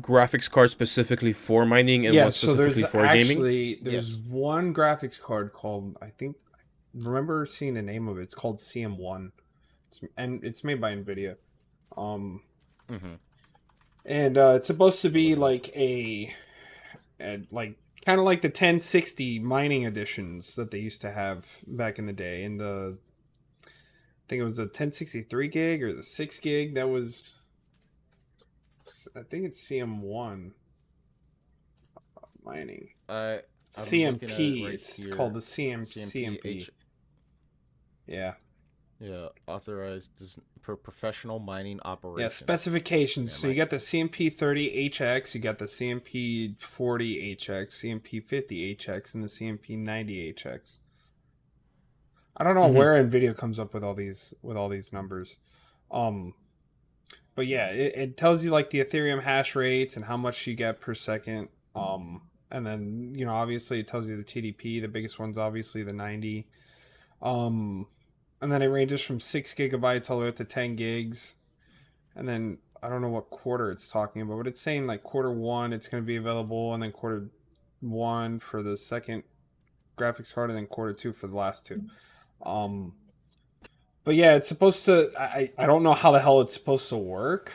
graphics cards specifically for mining and yeah. one So there's specifically for gaming? actually there's one graphics card called remember seeing the name of it. It's called CM1. It's made by Nvidia. Mhm. And it's supposed to be like like kind of like the 1060 mining editions that they used to have back in the day. In I think it was the 1063 gig or the 6 gig. That was, I think it's CM1 mining. I'm CMP. looking at it right It's here. called the CMP. Yeah. Yeah, authorized for professional mining operations. Yeah, specifications. Yeah, So you got the CMP30HX, you got the CMP40HX, CMP50HX, and the CMP90HX. I don't know where Nvidia comes up with all these numbers. But yeah, it tells you like the Ethereum hash rates and how much you get per second. And then, obviously it tells you the TDP. The biggest one's obviously the 90. And then it ranges from 6 gigabytes all the way up to 10 gigs. And then I don't know what quarter it's talking about, but it's saying like Q1 it's going to be available, and then Q1 for the second graphics card, and then Q2 for the last two. But yeah, it's supposed to. I don't know how the hell it's supposed to work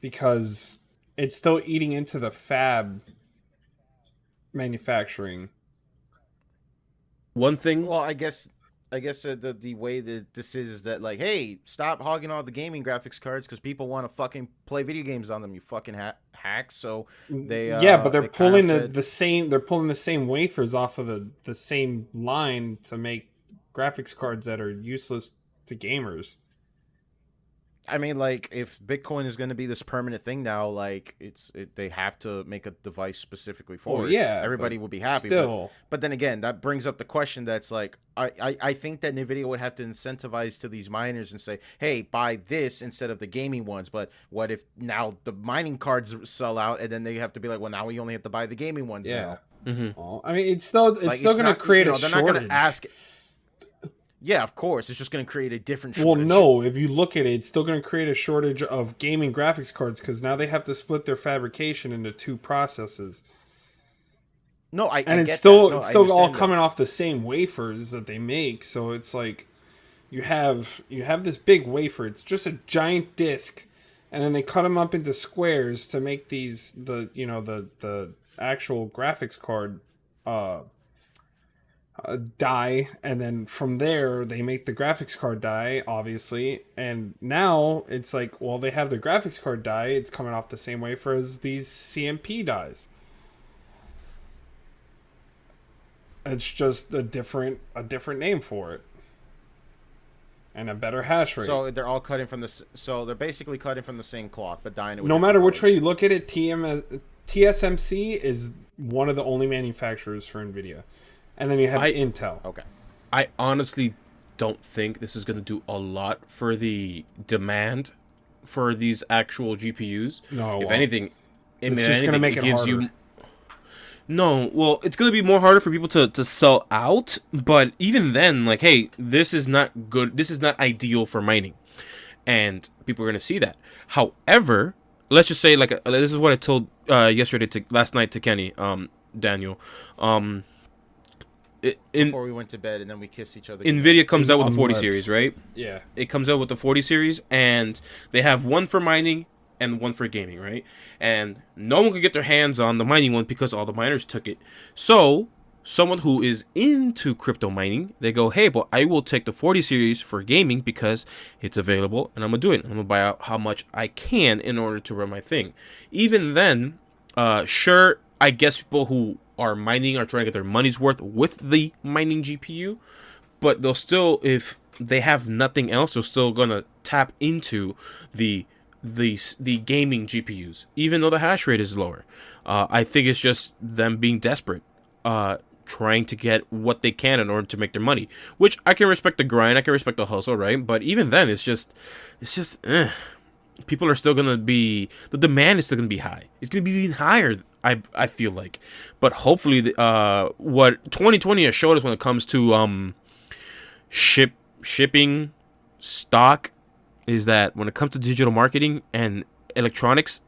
because it's still eating into the fab manufacturing. One thing. Well, I guess the way that this is that, like, hey, stop hogging all the gaming graphics cards because people want to fucking play video games on them. You fucking hacks. So they but they're they pulling kinda said- the same. They're pulling the same wafers off of the same line to make graphics cards that are useless to gamers. I mean, like, if Bitcoin is going to be this permanent thing now, like, they have to make a device specifically for it. Yeah, Everybody will be happy. Still, But then again, that brings up the question that's like, I think that NVIDIA would have to incentivize to these miners and say, hey, buy this instead of the gaming ones. But what if now the mining cards sell out and then they have to be like, well, now we only have to buy the gaming ones yeah. now? Well, I mean, it's still Like, still going to not- create a they're shortage. not going to ask. Yeah, of course. It's just going to create a different Well, shortage. no. If you look at it, it's still going to create a shortage of gaming graphics cards because now they have to split their fabrication into two processes. No, I And it's get that. still No, it's I still all understand that. coming off the same wafers that they make. So it's like you have this big wafer. It's just a giant disc, and then they cut them up into squares to make the actual graphics card uh, die, and then from there they make the graphics card die, obviously. And now it's like, well, they have the graphics card die. It's coming off the same wafer as these CMP dies. It's just a different name for it and a better hash rate. So they're all cutting from so they're basically cutting from the same cloth, but dyeing it with No different matter which way colors. you look at it, TSMC is one of the only manufacturers for Nvidia, and then you have I Intel. Okay. I honestly don't think this is going to do a lot for the demand for these actual GPUs. No, If anything, it's just going to make it it gives harder. you. No, well, it's going to be more harder for people to sell out, but even then, like, hey, this is not good. This is not ideal for mining. And people are going to see that. However, let's just say, like, this is what I told last night to Kenny, Daniel. Before we went to bed, and then we kissed each other. Nvidia comes out with the On 40 lips. series, right? Yeah. It comes out with the 40 series, and they have one for mining and one for gaming, right? And no one could get their hands on the mining one because all the miners took it. So someone who is into crypto mining, they go, hey, but I will take the 40 series for gaming because it's available, and I'm gonna do it. I'm gonna buy out how much I can in order to run my thing. Even then, sure, I guess people who are mining are trying to get their money's worth with the mining GPU, but they'll still, if they have nothing else, they're still gonna tap into the gaming GPUs, even though the hash rate is lower. I think it's just them being desperate, trying to get what they can in order to make their money. Which I can respect the grind, I can respect the hustle, right? But even then, it's just, people are still gonna be, the demand is still gonna be high. It's gonna be even higher. I feel like, but hopefully, what 2020 has showed us when it comes to shipping stock is that when it comes to digital marketing and electronics,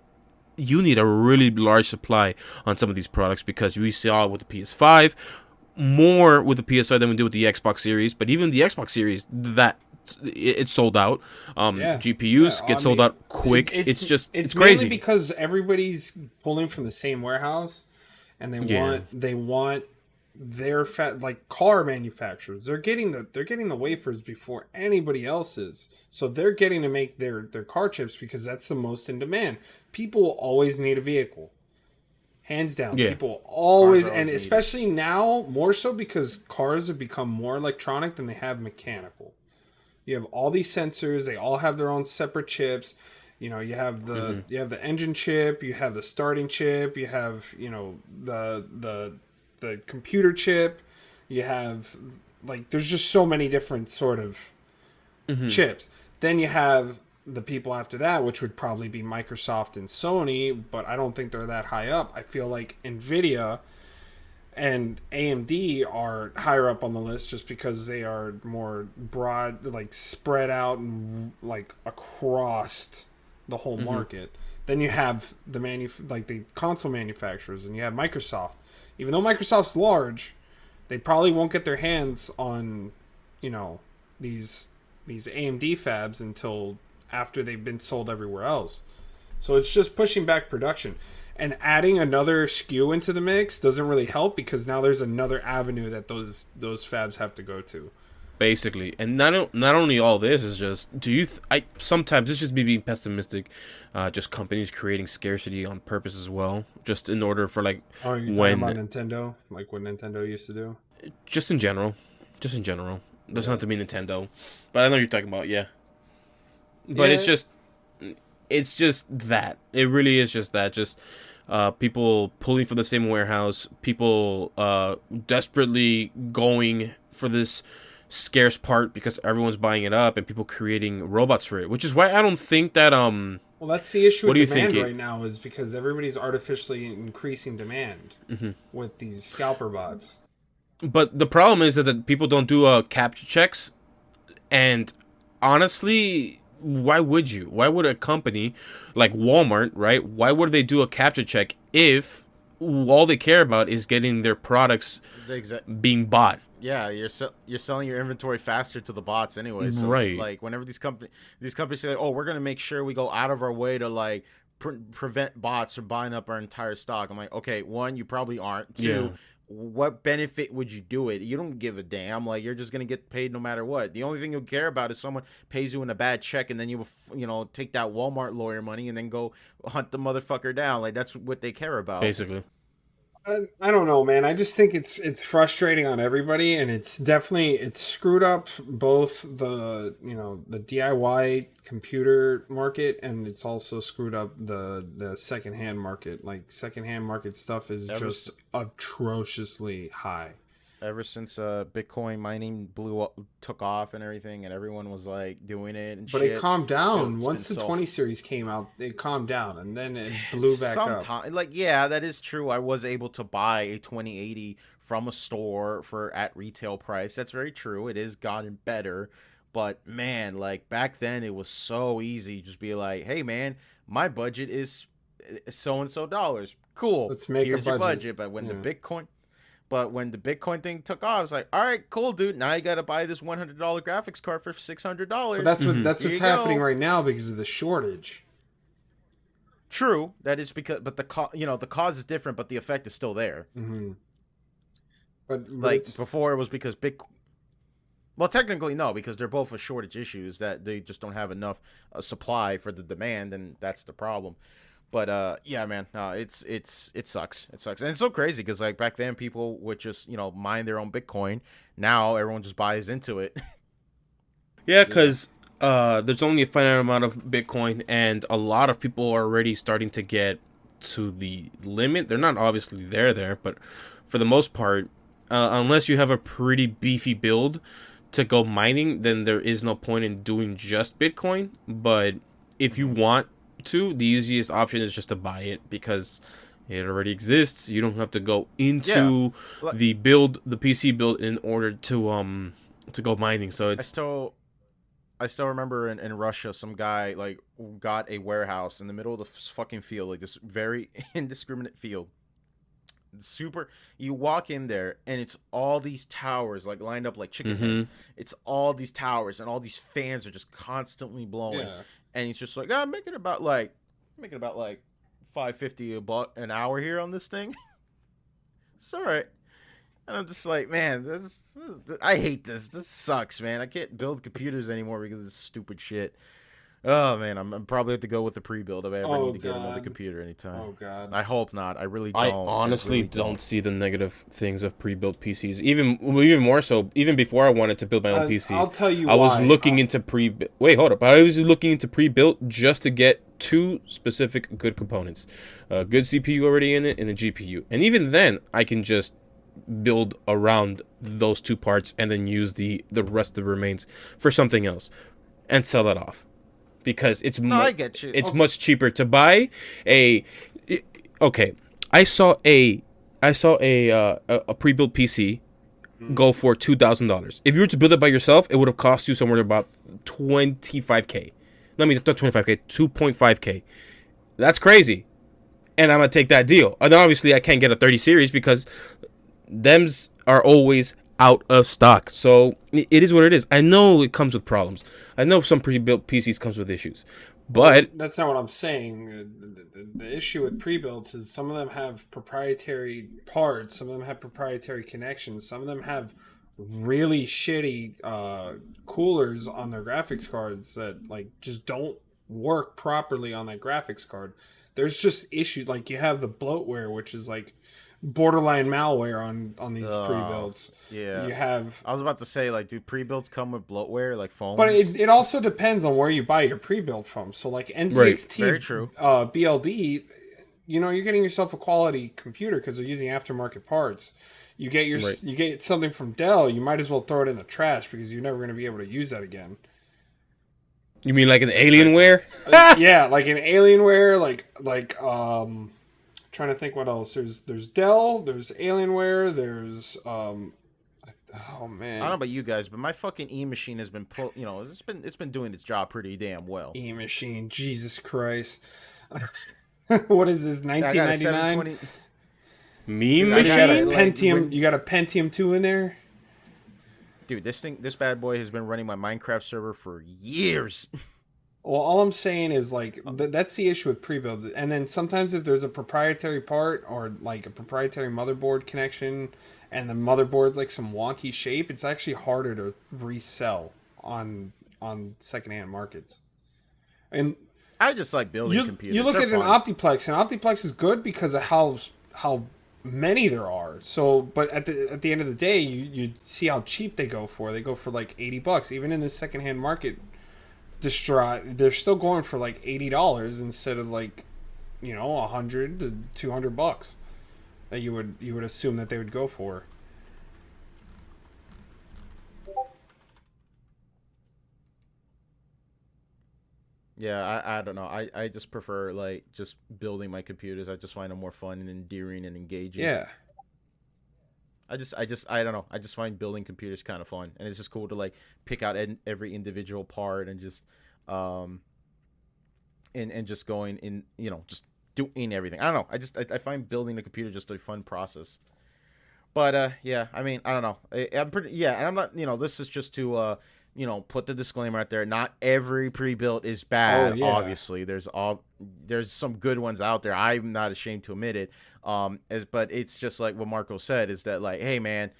you need a really large supply on some of these products, because we saw it with the PS5, more with the PS5 than we did with the Xbox Series. But even the Xbox Series, it's sold out. GPUs get sold out quick. It's crazy. mainly because everybody's pulling from the same warehouse, and they want their like car manufacturers. They're getting the wafers before anybody else is, so they're getting to make their car chips because that's the most in demand. People always need a vehicle, hands down. Yeah. People always, Cars are and always especially now more so because cars have become more electronic than they have mechanical. You have all these sensors, they all have their own separate chips. You have the engine chip, you have the starting chip, you have the computer chip, you have, like, there's just so many different sort of chips. Then you have the people after that, which would probably be Microsoft and Sony, but I don't think they're that high up. I feel like Nvidia and AMD are higher up on the list just because they are more broad, like spread out and like across the whole market. Then you have the console manufacturers, and you have Microsoft. Even though Microsoft's large, they probably won't get their hands on, these AMD fabs until after they've been sold everywhere else. So it's just pushing back production. And adding another SKU into the mix doesn't really help, because now there's another avenue that those fabs have to go to. Basically, and not only all this is just, I sometimes it's just me being pessimistic, just companies creating scarcity on purpose as well, just in order for, like, Oh, you're talking about Nintendo, like what Nintendo used to do? just in general, doesn't have to be Nintendo, but I know what you're talking about, yeah. But Yeah. it's just that, it really is just that, just people pulling from the same warehouse, people desperately going for this scarce part because everyone's buying it up, and people creating robots for it, which is why I don't think that Well, that's the issue What with do you demand think right now, is because everybody's artificially increasing demand with these scalper bots. but the problem is that people don't do capture checks, and honestly, why would you? Why would a company like Walmart, right? Why would they do a capture check if all they care about is getting their products being bought. Yeah, you're selling your inventory faster to the bots anyway. So Right. it's like whenever these companies say, like, "Oh, we're gonna make sure we go out of our way to like prevent bots from buying up our entire stock." I'm like, okay, one, you probably aren't. Two, Yeah. what benefit would you do it? You don't give a damn. Like, you're just gonna get paid no matter what. The only thing you care about is someone pays you in a bad check, and then you take that Walmart lawyer money and then go hunt the motherfucker down. Like, that's what they care about. Basically. I don't know, man. I just think it's frustrating on everybody, and it's screwed up both the DIY computer market, and it's also screwed up the secondhand market. Like, secondhand market stuff is just atrociously high. Ever since Bitcoin mining took off and everything, and everyone was like doing it and but shit. it calmed down once the 20 series came out. It calmed down, and then it blew back up. Like, yeah, that is true. I was able to buy a 2080 from a store at retail price. That's very true. It has gotten better, but man, like back then, it was so easy. Just be like, hey, man, my budget is so and so dollars. Cool. Let's make Here's a your budget. budget. But when the Bitcoin thing took off, I was like, all right, cool, dude. Now you got to buy this $100 graphics card for $600. But that's what's happening right now because of the shortage. True, that is because, but the cause is different, but the effect is still there. Mm-hmm. But like before, it was because well, technically no, because they're both a shortage issues that they just don't have enough supply for the demand, and that's the problem. But yeah, man, no, it sucks. It sucks, and it's so crazy because like back then people would just mine their own Bitcoin. Now everyone just buys into it. Yeah, because there's only a finite amount of Bitcoin, and a lot of people are already starting to get to the limit. They're not obviously there, but for the most part, unless you have a pretty beefy build to go mining, then there is no point in doing just Bitcoin. But if you want to, the easiest option is just to buy it because it already exists. You don't have to go into the PC build in order to go mining. So it's I still remember in Russia, some guy like got a warehouse in the middle of the fucking field, like this very indiscriminate field. You walk in there and it's all these towers like lined up like chicken head. It's all these towers and all these fans are just constantly blowing. Yeah. And he's just like, I'm making about like $5.50 an hour here on this thing. It's all right. And I'm just like, man, I hate this. This sucks, man. I can't build computers anymore because of this stupid shit. Oh man, I'm probably have to go with the pre-build if I ever need to get another computer anytime. Oh god. I hope not. I really don't. I honestly don't see the negative things of pre-built PCs. Even more so, even before I wanted to build my own PC. I'll tell you I was looking into pre-built. Wait, hold up. I was looking into pre-built just to get two specific good components. A good CPU already in it and a GPU. And even then, I can just build around those two parts and then use the rest of the remains for something else and sell it off. Because it's much cheaper to buy I saw a pre-built PC go for $2,000. If you were to build it by yourself, it would have cost you somewhere about $25K. Let me not $25K, $2.5K. That's crazy. And I'm gonna take that deal. And obviously I can't get a 30 series because thems are always out of stock. So it is what it is. I know it comes with problems. I know some pre-built PCs comes with issues, but that's not what I'm saying. The issue with pre-builts is some of them have proprietary parts, some of them have proprietary connections, some of them have really shitty coolers on their graphics cards that like just don't work properly on that graphics card. There's just issues like you have the bloatware, which is like borderline malware on these pre-builds. Yeah, you have. I was about to say, like, do pre-builds come with bloatware, like foams? But it also depends on where you buy your pre-build from. So, like NZXT, right. Very true. BLD, you're getting yourself a quality computer because they're using aftermarket parts. You get you get something from Dell, you might as well throw it in the trash because you're never going to be able to use that again. You mean like an Alienware? Yeah, like an Alienware, like trying to think what else. There's Dell, there's Alienware, there's oh man. I don't know about you guys, but my fucking E-machine has been it's been doing its job pretty damn well. E-machine, Jesus Christ. What is this, 1999? Meme Dude, I You got a machine. like, Pentium. when- You got a Pentium 2 in there. Dude, this bad boy has been running my Minecraft server for years. Well, all I'm saying is like that's the issue with pre-builds, and then sometimes if there's a proprietary part or like a proprietary motherboard connection, and the motherboard's like some wonky shape, it's actually harder to resell on secondhand markets. And I just like building you computers. you look They're at an fun. Optiplex, and Optiplex is good because of how many there are. So, but at the end of the day, you see how cheap they go for. They go for like $80, even in the secondhand market. Distraught, they're still going for like $80 instead of like, $100 to $200 that you would assume that they would go for. Yeah, I don't know. I just prefer like just building my computers. I just find them more fun and endearing and engaging. Yeah, I don't know. I just find building computers kind of fun, and it's just cool to like pick out every individual part and just and just going in, just doing everything. I don't know. I find building a computer just a fun process. But yeah, I mean, I don't know. I'm pretty, yeah, and I'm not, this is just to put the disclaimer out there. Not every pre-built is bad. Oh, yeah. Obviously, there's some good ones out there. I'm not ashamed to admit it. But it's just like what Marco said, is that like, hey man,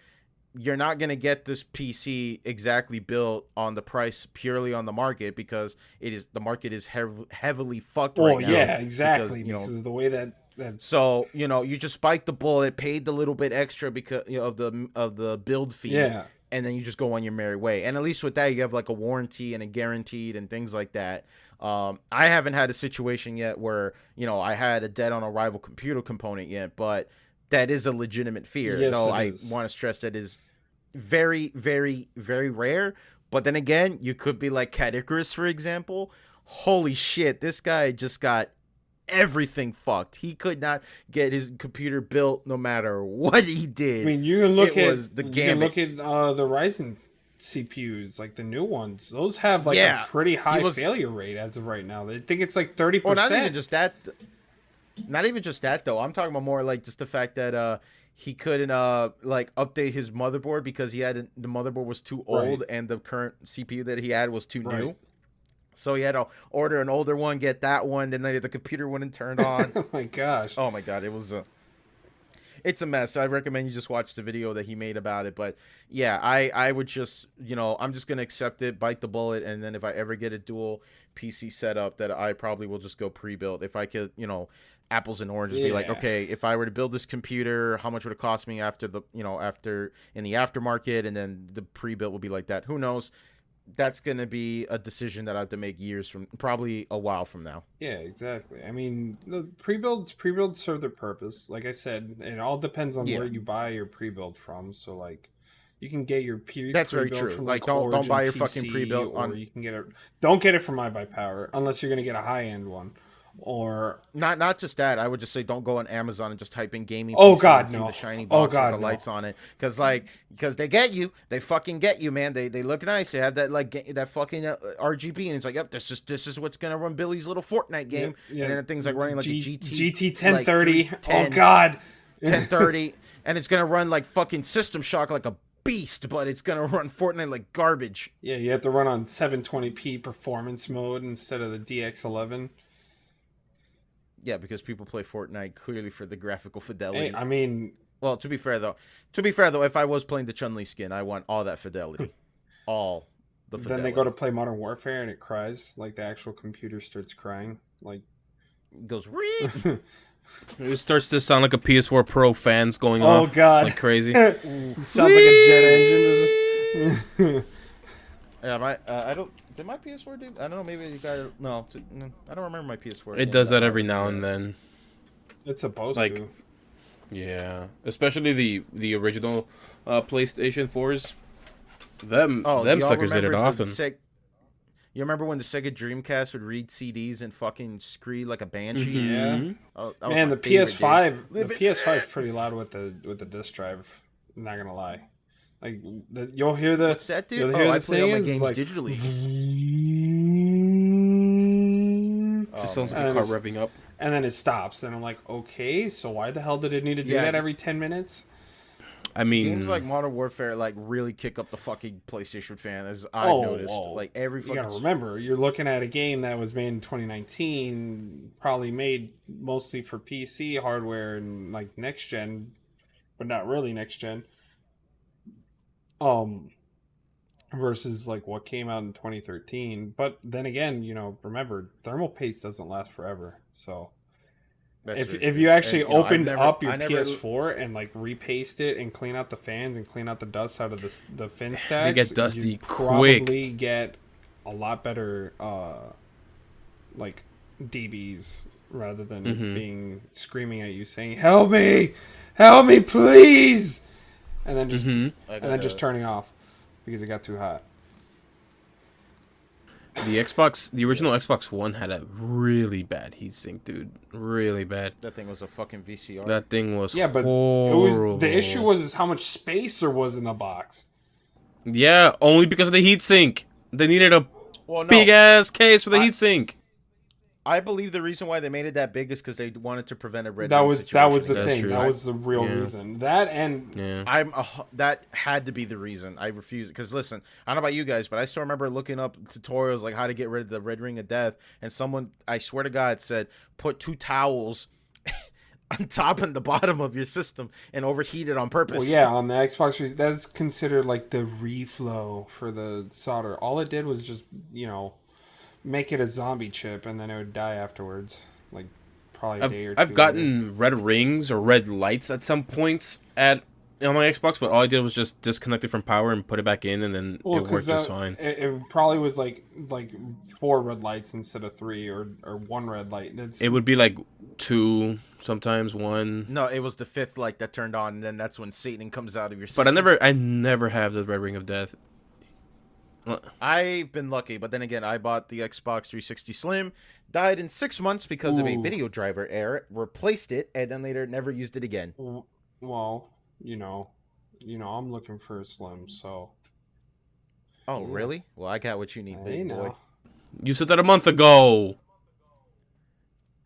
you're not gonna get this PC exactly built on the price purely on the market, because the market is heavily fucked right now. Oh yeah, exactly. Because, Because of the way that so you just bite the bullet, paid the little bit extra because of the build fee, yeah. and then you just go on your merry way. And at least with that, you have like a warranty and a guaranteed and things like that. I haven't had a situation yet where I had a dead on arrival computer component yet, but that is a legitimate fear. Yes, No, it I is. want to stress that is very, very, very rare. But then again, you could be like Cat Icarus, for example. Holy shit, this guy just got everything fucked. He could not get his computer built no matter what he did. I mean, you can look It at was the you can gambit. look at the Ryzen CPUs, like the new ones. Those have like Yeah, a pretty high was- failure rate as of right now. I think it's like 30%. Well, not even just that. Not even just that though. I'm talking about more like just the fact that he couldn't like update his motherboard because the motherboard was too old, Right. and the current CPU that he had was too new. Right. So he had to order an older one, get that one, then the computer wouldn't turn on. Oh my gosh. Oh my god, it's a mess. I recommend you just watch the video that he made about it. But yeah, I would just, I'm just gonna accept it, bite the bullet, and then if I ever get a dual PC setup, that I probably will just go pre-built. If I could, apples and oranges, be like, Yeah. okay, if I were to build this computer, how much would it cost me after after in the aftermarket, and then the pre-built will be like that. Who knows? That's gonna be a decision that I have to make probably a while from now. Yeah, exactly. I mean, the pre-builds serve their purpose. Like I said, it all depends on Yeah. where you buy your pre-build from. So like, you can get your That's very pre-build true. from Like, like don't Origin buy your PC, fucking pre-built or on. you can get it. Don't get it from iBuyPower unless you're gonna get a high-end one. Or Not just that. I would just say don't go on Amazon and just type in gaming. Oh, PC God, and see no. the shiny Oh, box God, with the no. lights on it, because they get you. They fucking get you, man. They look nice. They have that that fucking RGB, and it's like, yep, this is what's gonna run Billy's little Fortnite game. yeah. And then things like running like a GT like 1030. 310, Oh God. 1030, and it's gonna run like fucking System Shock like a beast, but it's gonna run Fortnite like garbage. Yeah, you have to run on 720p performance mode instead of the DX11. Yeah, because people play Fortnite clearly for the graphical fidelity. Hey, I mean, Well, to be fair though, if I was playing the Chun-Li skin, I want all that fidelity, all the fidelity. then they go to play Modern Warfare and it cries like the actual computer starts crying. Like, It goes. "Wee." It starts to sound like a PS4 Pro fans going oh off God, like crazy. it sounds like a jet engine. Yeah, I don't. Did my PS4 do? I don't know. Maybe you got no. I don't remember my PS4. It does that every now and then. It's supposed Like- to. Yeah, especially the original PlayStation 4s. Them Oh, them y'all suckers did it remember the often. You remember when the Sega Dreamcast would read CDs and fucking scream like a banshee? Mhm. Yeah. Oh, that was Man, my the favorite, PS5, dude. the Live it- PS5 is pretty loud with the disc drive. I'm not gonna lie. Like you'll hear the. What's that, dude? You'll Oh, hear I the play all thing my is, games like, digitally. It sounds like and a car it's- revving up. and then it stops. And I'm like, okay, so why the hell did it need to do Yeah, that every 10 minutes? I mean, games like Modern Warfare like really kick up the fucking PlayStation fan, as I've Oh, noticed. well, Like every you gotta fucking remember, you're looking at a game that was made in 2019, probably made mostly for PC hardware and like next gen, but not really next gen. Um, versus like what came out in 2013. But then again, remember, thermal paste doesn't last forever. So that's if very if true. you actually And I've opened never, up your I never. PS4 and like repaste it and clean out the fans and clean out the dust out of the fin they stacks, get dusty you'd quick. probably get a lot better like DBs rather than it being screaming at you saying help me please, and then just turning off because it got too hot. The original Xbox One had a really bad heatsink, dude. Really bad. That thing was a fucking VCR. That thing was Yeah, but horrible. the issue was how much space there was in the box. Yeah, only because of the heatsink. They needed a Well, no, big ass case for the heatsink. I believe the reason why they made it that big is because they wanted to prevent a red That ring was situation. the That's thing. true. That was the real reason. That and Yeah. That had to be the reason. I refuse because listen, I don't know about you guys, but I still remember looking up tutorials like how to get rid of the red ring of death, and someone, I swear to God, said put 2 towels on top and the bottom of your system and overheat it on purpose. well, yeah, on the Xbox 360, that's considered like the reflow for the solder. All it did was just make it a zombie chip, and then it would die afterwards, like probably a day or two. I've gotten red rings or red lights at some points on my Xbox, but all I did was just disconnect it from power and put it back in, and then it worked just fine. It probably was like 4 red lights instead of 3, or 1 red light. It would be like 2, sometimes 1. No, it was the 5th light that turned on, and then that's when Satan comes out of your But system. I never have the red ring of death. I've been lucky, but then again, I bought the Xbox 360 Slim, died in 6 months because of a video driver error, replaced it, and then later never used it again. Well, I'm looking for a Slim, so. Oh, really? Well, I got what you need, big boy. You said that a month ago.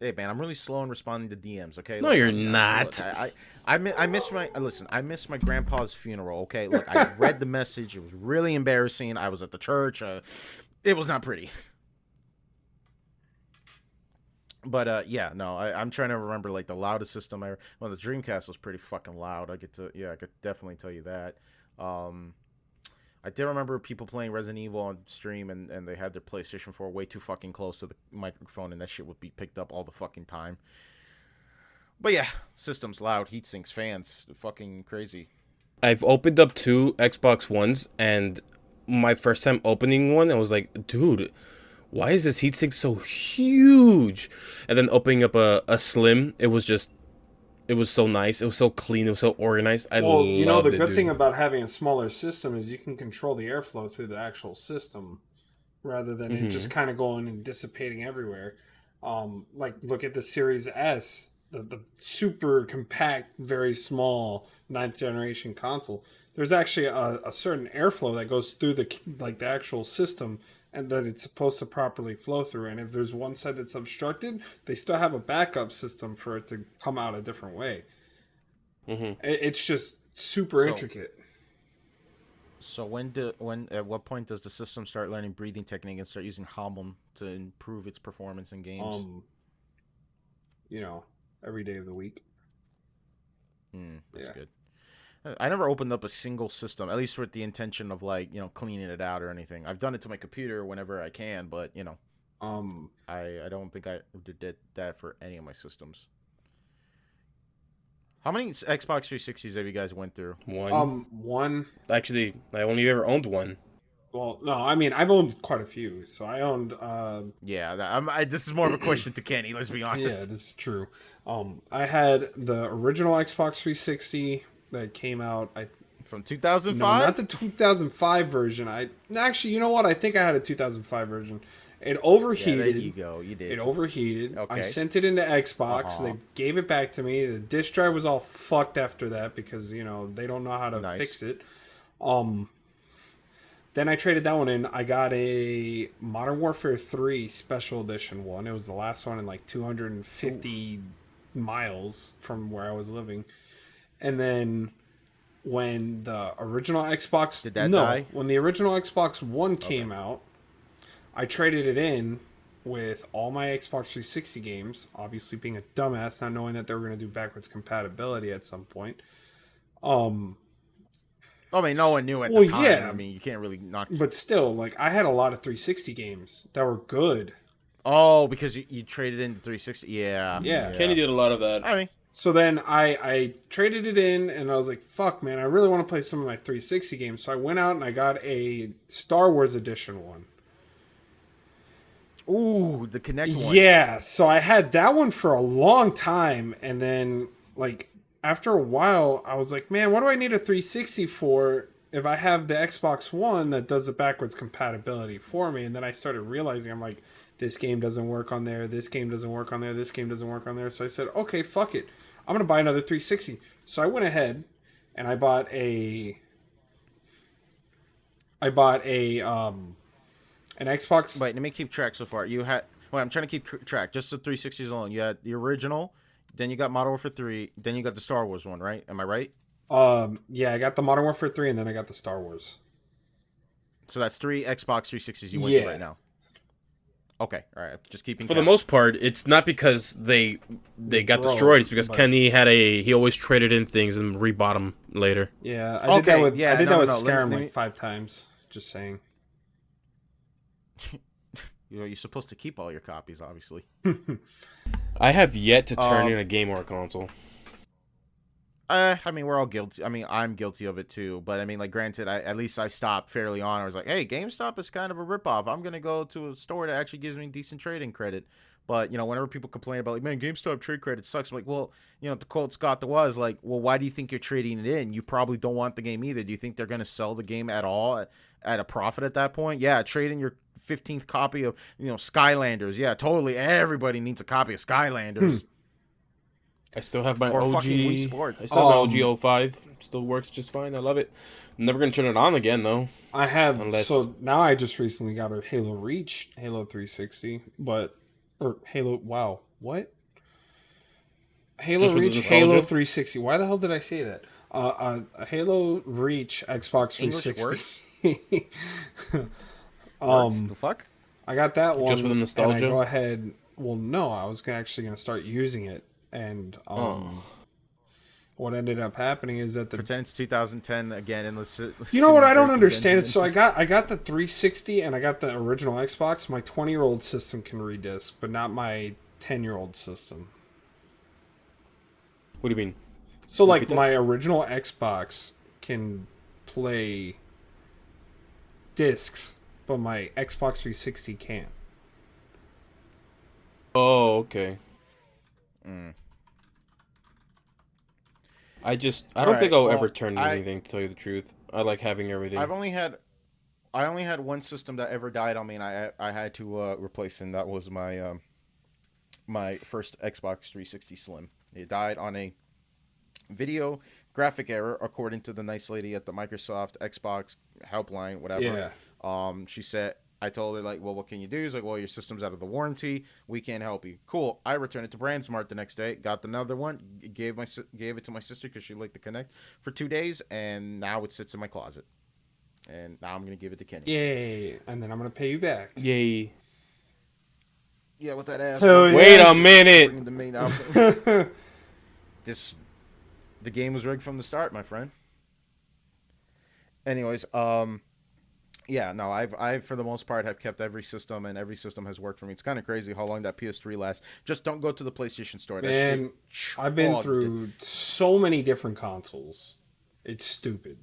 Hey, man, I'm really slow in responding to DMs, okay? No, you're not. Look, I missed my... Listen, I missed my grandpa's funeral, okay? Look, I read the message. It was really embarrassing. I was at the church. It was not pretty. But, yeah, no, I'm trying to remember, like, the loudest system I... Well, the Dreamcast was pretty fucking loud. I could definitely tell you that. I did remember people playing Resident Evil on stream, and they had their PlayStation 4 way too fucking close to the microphone, and that shit would be picked up all the fucking time. But yeah, systems loud, heatsinks, fans, fucking crazy. I've opened up 2 Xbox Ones, and my first time opening one, I was like, dude, why is this heatsink so huge? And then opening up a Slim, it was so nice. It was so clean. It was so organized. I loved it, the good dude. thing about having a smaller system is you can control the airflow through the actual system rather than it just kind of going and dissipating everywhere. Like, look at the Series S, the super compact, very small 9th generation console. There's actually a certain airflow that goes through the actual system, and that it's supposed to properly flow through. And if there's one side that's obstructed, they still have a backup system for it to come out a different way. It's just super intricate. So at what point does the system start learning breathing technique and start using Hamon to improve its performance in games? Every day of the week. That's good. I never opened up a single system, at least with the intention of cleaning it out or anything. I've done it to my computer whenever I can, but I don't think I did that for any of my systems. How many Xbox 360s have you guys went through? One. Actually, I only ever owned one. Well, no, I mean, I've owned quite a few. So I owned... this is more of a question to Kenny, let's be honest. Yeah, this is true. I had the original Xbox 360 that came out... From 2005? No, not the 2005 version. Actually, you know what? I think I had a 2005 version. It overheated. Yeah, there you go. You did. It overheated. Okay. I sent it into Xbox. They gave it back to me. The disk drive was all fucked after that because, they don't know how to fix it. Then I traded that one in. I got a Modern Warfare 3 Special Edition one. It was the last one in like 250 miles from where I was living. And then when the original Xbox Did that die? when the original Xbox One came Okay. out, I traded it in with all my Xbox 360 games, obviously being a dumbass, not knowing that they were going to do backwards compatibility at some point. Um, I mean, no one knew at well, the time. yeah, I mean, you can't really knock. but still, like I had a lot of 360 games that were good. Oh, because you traded in the 360. Yeah. Yeah. Kenny did a lot of that. I mean, So then I traded it in, and I was like, "Fuck, man, I really want to play some of my 360 games." So I went out and I got a Star Wars Edition one. ooh, the Connect one. Yeah, so I had that one for a long time, and then like after a while, I was like, "Man, what do I need a 360 for if I have the Xbox One that does the backwards compatibility for me?" And then I started realizing, I'm like, "This game doesn't work on there. This game doesn't work on there. This game doesn't work on there." So I said, "Okay, fuck it. I'm gonna buy another 360." So I went ahead and I bought a an Xbox. Wait, let me keep track so far. You had. Wait, I'm trying to keep track. Just the 360s alone. You had the original, then you got Modern Warfare 3, then you got the Star Wars one, right? Am I right? Yeah, I got the Modern Warfare 3, and then I got the Star Wars. So that's 3 Xbox 360s you went through Yeah. right now. Okay, all right. Just keeping For the count. most part, it's not because they got Broke, destroyed. It's because but- Kenny he always traded in things and rebought them later. Yeah, I did that Okay, with yeah, I did no, that no, with no, let Skyrim me- like 5 times. Just saying. You know, you're supposed to keep all your copies, obviously. I have yet to turn Um, in a game or a console. I mean, we're all guilty. I mean, I'm guilty of it too. But I mean, like, granted, at least I stopped fairly on. I was like, hey, GameStop is kind of a ripoff. I'm gonna go to a store that actually gives me decent trading credit. But you know, whenever people complain about like, man, GameStop trade credit sucks, I'm like, well, you know, to quote Scott the was like, well, why do you think you're trading it in? You probably don't want the game either. Do you think they're gonna sell the game at all at a profit at that point? Yeah, trade in your 15th copy of Skylanders. Yeah, totally. Everybody needs a copy of Skylanders. I still have my Or OG. fucking Wii Sports. I still have my OG 05. Still works just fine. I love it. I'm never gonna turn it on again though. I have Unless- so now I just recently got a Halo Reach, Halo 360, or Halo. Wow, what? Halo Just for the Reach, nostalgia? Halo 360. Why the hell did I say that? A Halo Reach Xbox English 360. Works. The fuck? I got that one. Just for the And nostalgia? I go ahead. Well, no, I was actually going to start using it, and what ended up happening is that the Pretend it's 2010 again, and let's. you know what I don't understand is so I got the 360 and I got the original Xbox. My 20-year-old system can redisc, but not my 10-year-old system. What do you mean? So like Repeat that? my original Xbox can play discs, but my Xbox 360 can't. Oh, okay. I don't Alright, think I'll well, ever turn in I- anything, to tell you the truth. I like having everything. I only had one system that ever died on me, and I had to replace it. And that was my my first Xbox 360 Slim. It died on a video graphic error, according to the nice lady at the Microsoft Xbox helpline, whatever. Yeah. She said, I told her, like, well, what can you do? She's like, well, your system's out of the warranty. We can't help you. Cool. I returned it to BrandSmart the next day. Got another one. Gave it to my sister because she liked the Connect for 2 days, and now it sits in my closet. And now I'm gonna give it to Kenny. Yay! And then I'm gonna pay you back. Yay. Yeah, with that ass. Hell yeah. Wait a minute. Bringing the main outfit. The game was rigged from the start, my friend. Anyways, yeah, no, I've for the most part have kept every system, and every system has worked for me. It's kind of crazy how long that PS3 lasts. Just don't go to the PlayStation Store. That Man, shit I've been chugged. through so many different consoles. It's stupid.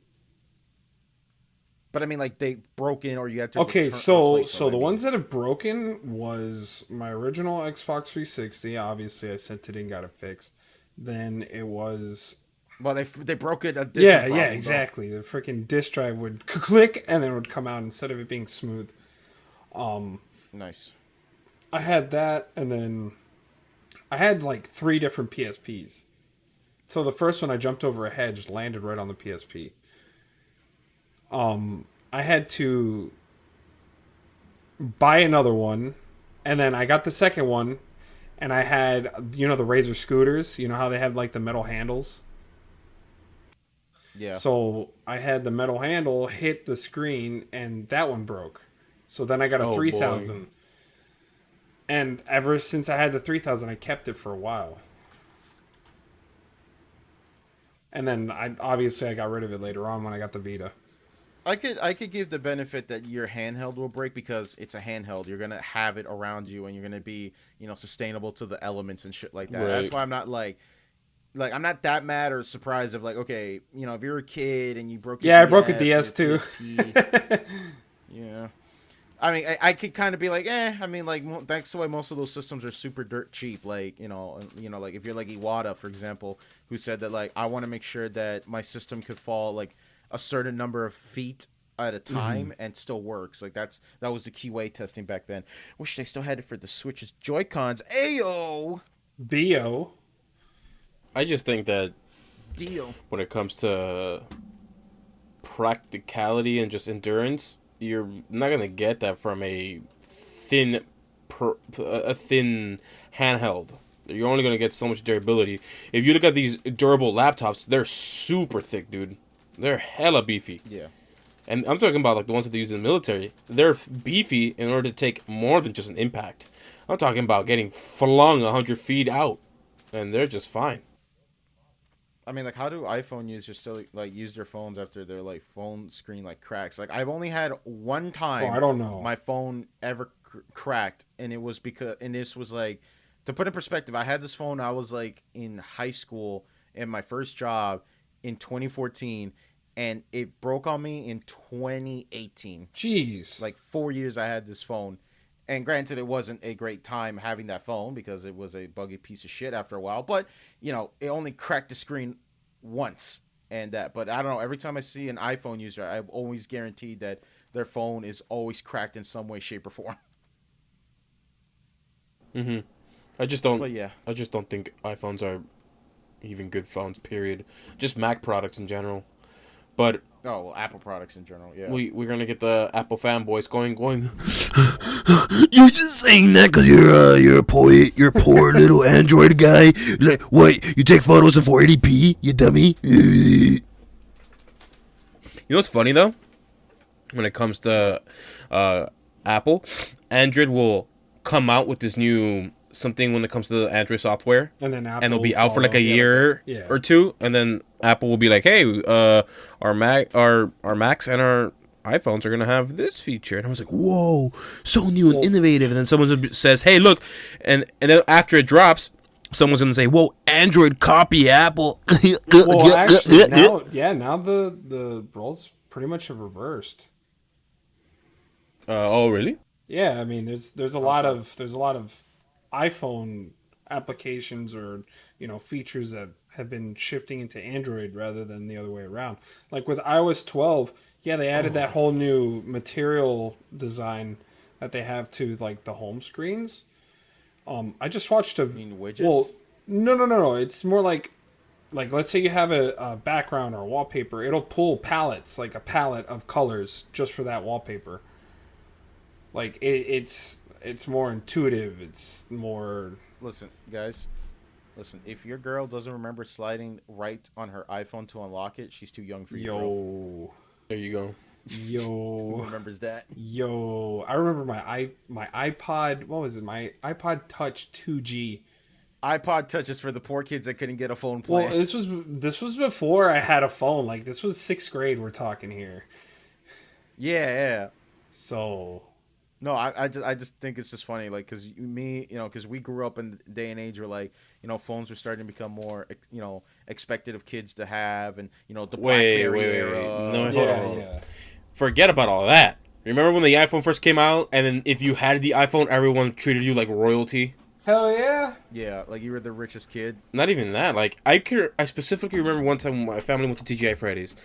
But I mean, like, they broke in, or you had to. Okay, replace so them. the I mean, ones that have broken was my original Xbox 360. Obviously, I sent it in, got it fixed. Then it was well, they broke it. yeah, exactly. The freaking disk drive would click and then it would come out instead of it being smooth. Nice. I had that, and then I had like 3 different PSPs. So the first one I jumped over a hedge, landed right on the PSP. I had to buy another one, and then I got the second one, and I had the Razor scooters. You know how they have like the metal handles. Yeah. So I had the metal handle hit the screen, and that one broke. So then I got a Oh, boy. 3000, and ever since I had the 3000, I kept it for a while. And then I got rid of it later on when I got the Vita. I could give the benefit that your handheld will break because it's a handheld. You're gonna have it around you, and you're gonna be sustainable to the elements and shit like that. That's Right. why I'm not like I'm not that mad or surprised of like, okay, if you're a kid and you broke your Yeah, I broke a DS DS or your too. PSP, yeah. I mean, I could kind of be like, I mean, like, that's why most of those systems are super dirt cheap. Like, like if you're like Iwata, for example, who said that like I want to make sure that my system could fall like a certain number of feet at a time and still works. Like that was the keyway testing back then. Wish they still had it for the Switch's Joy Cons. Ayo, BO. I just think that deal. when it comes to practicality and just endurance, you're not gonna get that from a thin handheld. You're only gonna get so much durability. If you look at these durable laptops, they're super thick, dude. They're hella beefy. Yeah. And I'm talking about like the ones that they use in the military. They're beefy in order to take more than just an impact. I'm talking about getting flung 100 feet out, and they're just fine. I mean, like, how do iPhone users still like use their phones after their like phone screen like cracks? Like, I've only had one Oh, time I don't know. my phone ever cracked, and this was like, to put in perspective, I had this phone. I was like in high school, in my first job in 2014, and it broke on me in 2018. Jeez. Like 4 years I had this phone. And granted, it wasn't a great time having that phone because it was a buggy piece of shit after a while. But it only cracked the screen once, and that. But I don't know. Every time I see an iPhone user, I'm always guaranteed that their phone is always cracked in some way, shape, or form. hmm I just don't. But yeah, I just don't think iPhones are even good phones. Period. Just Mac products in general. But oh well, Apple products in general. Yeah. we're gonna get the Apple fanboys going. You're just saying that because you're a poor little Android guy. Like, what? You take photos in 480p, you dummy. You know what's funny though? When it comes to Apple, Android will come out with this new something when it comes to the Android software, And then Apple and it'll be will out for like follow. a year Yeah. or two, and then Apple will be like, "Hey, our Macs and our iPhones are gonna have this feature," and I was like, "Whoa, so new and innovative!" And then someone says, "Hey, look," and then after it drops, someone's gonna say, "Whoa, Android copy Apple." Well, actually, now the roles pretty much have reversed. Oh, really? Yeah, I mean, there's a lot of iPhone applications or features that have been shifting into Android rather than the other way around. Like with iOS 12, yeah, they added that whole new material design that they have to like the home screens. I just watched a mean widgets? well, no. It's more like let's say you have a background or a wallpaper, it'll pull palettes, like a palette of colors just for that wallpaper. Like it's more intuitive. It's more. Listen, guys. Listen, if your girl doesn't remember sliding right on her iPhone to unlock it, she's too young for you, bro. There you go. Who Yo, remembers that? yo! I remember my iPod. What was it? My iPod Touch 2G. iPod touches for the poor kids that couldn't get a phone Well, plan. this was before I had a phone. Like this was sixth grade. We're talking here. Yeah. So No, I just think it's just funny, like, because because we grew up in the day and age where, like, phones were starting to become more, expected of kids to have, and, the BlackBerry era. No, hold yeah, on. yeah. Forget about all that. Remember when the iPhone first came out, and then if you had the iPhone, everyone treated you like royalty? Hell yeah. Yeah, like you were the richest kid. Not even that. Like, I specifically remember one time my family went to TGI Fridays,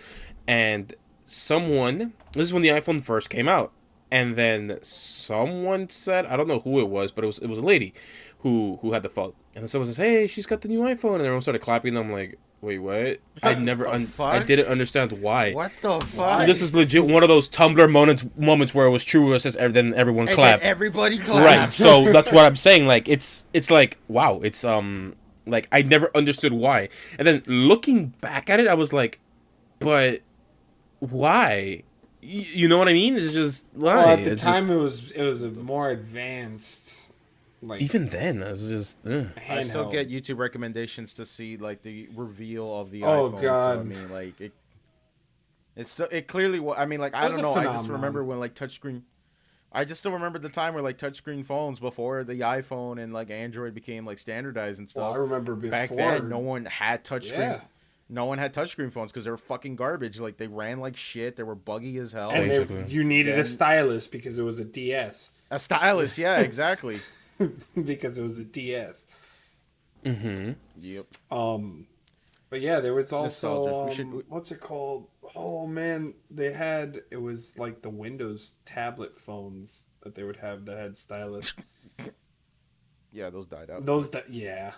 and this is when the iPhone first came out, and then someone said, I don't know who it was, but it was a lady who had the phone. And then someone says, "Hey, she's got the new iPhone," and everyone started clapping. And I'm like, Wait, what? I never. I fuck? didn't understand why. What the fuck? This is legit one of those Tumblr moments where it was true, it says then everyone And clapped. then everybody clapped. Right. So that's what I'm saying. Like it's like wow. It's like I never understood why. And then looking back at it, I was like, but why? You know what I mean? It's just why. Well, at the It's time, it was a more advanced. Like even then, I was just. I still handheld. get YouTube recommendations to see like the reveal of the Oh, iPhone. God. So, I mean, like it clearly. I mean, like I It was don't a know. I just phenomenon. remember when like touchscreen. I just still remember the time where like touchscreen phones before the iPhone and like Android became like standardized and stuff. Well, I remember Back before. then, no one had touchscreen. Yeah. No one had touchscreen phones because they were fucking garbage. Like they ran like shit. They were buggy as hell. And Basically. you needed Then- a stylus because it was a DS. A stylus, yeah, exactly. Because it was a DS. Mm-hmm. Yep. But yeah, there was also Nostalgic. We should- what's it called? Oh man, it was like the Windows tablet phones that they would have that had stylus. Yeah, those died out. Yeah.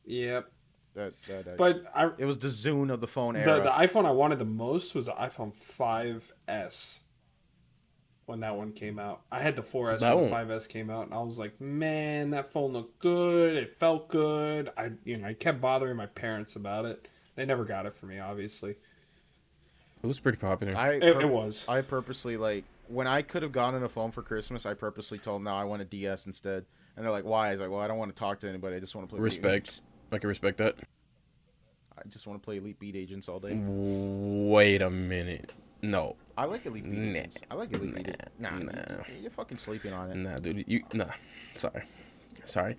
Yep. That But it was the Zune of the phone the era. iPhone I wanted the most was the iPhone 5S. When that one came out, I had the 4S That when the one- 5S came out, and I was like, "Man, that phone looked good. It felt good." I kept bothering my parents about it. They never got it for me, obviously. It was pretty popular. It was. I purposely like when I could have gotten a phone for Christmas. I purposely told them, "No, I want a DS instead." And they're like, "Why?" I was like, "Well, I don't want to talk to anybody. I just want to play Respect. I can respect that. I just want to play Elite Beat Agents all day. Wait a minute. No. I like Elite Beat Nah. Agents. I like Elite Beat Agents. Nah, Nah. you're fucking sleeping on it. Nah, dude. Sorry.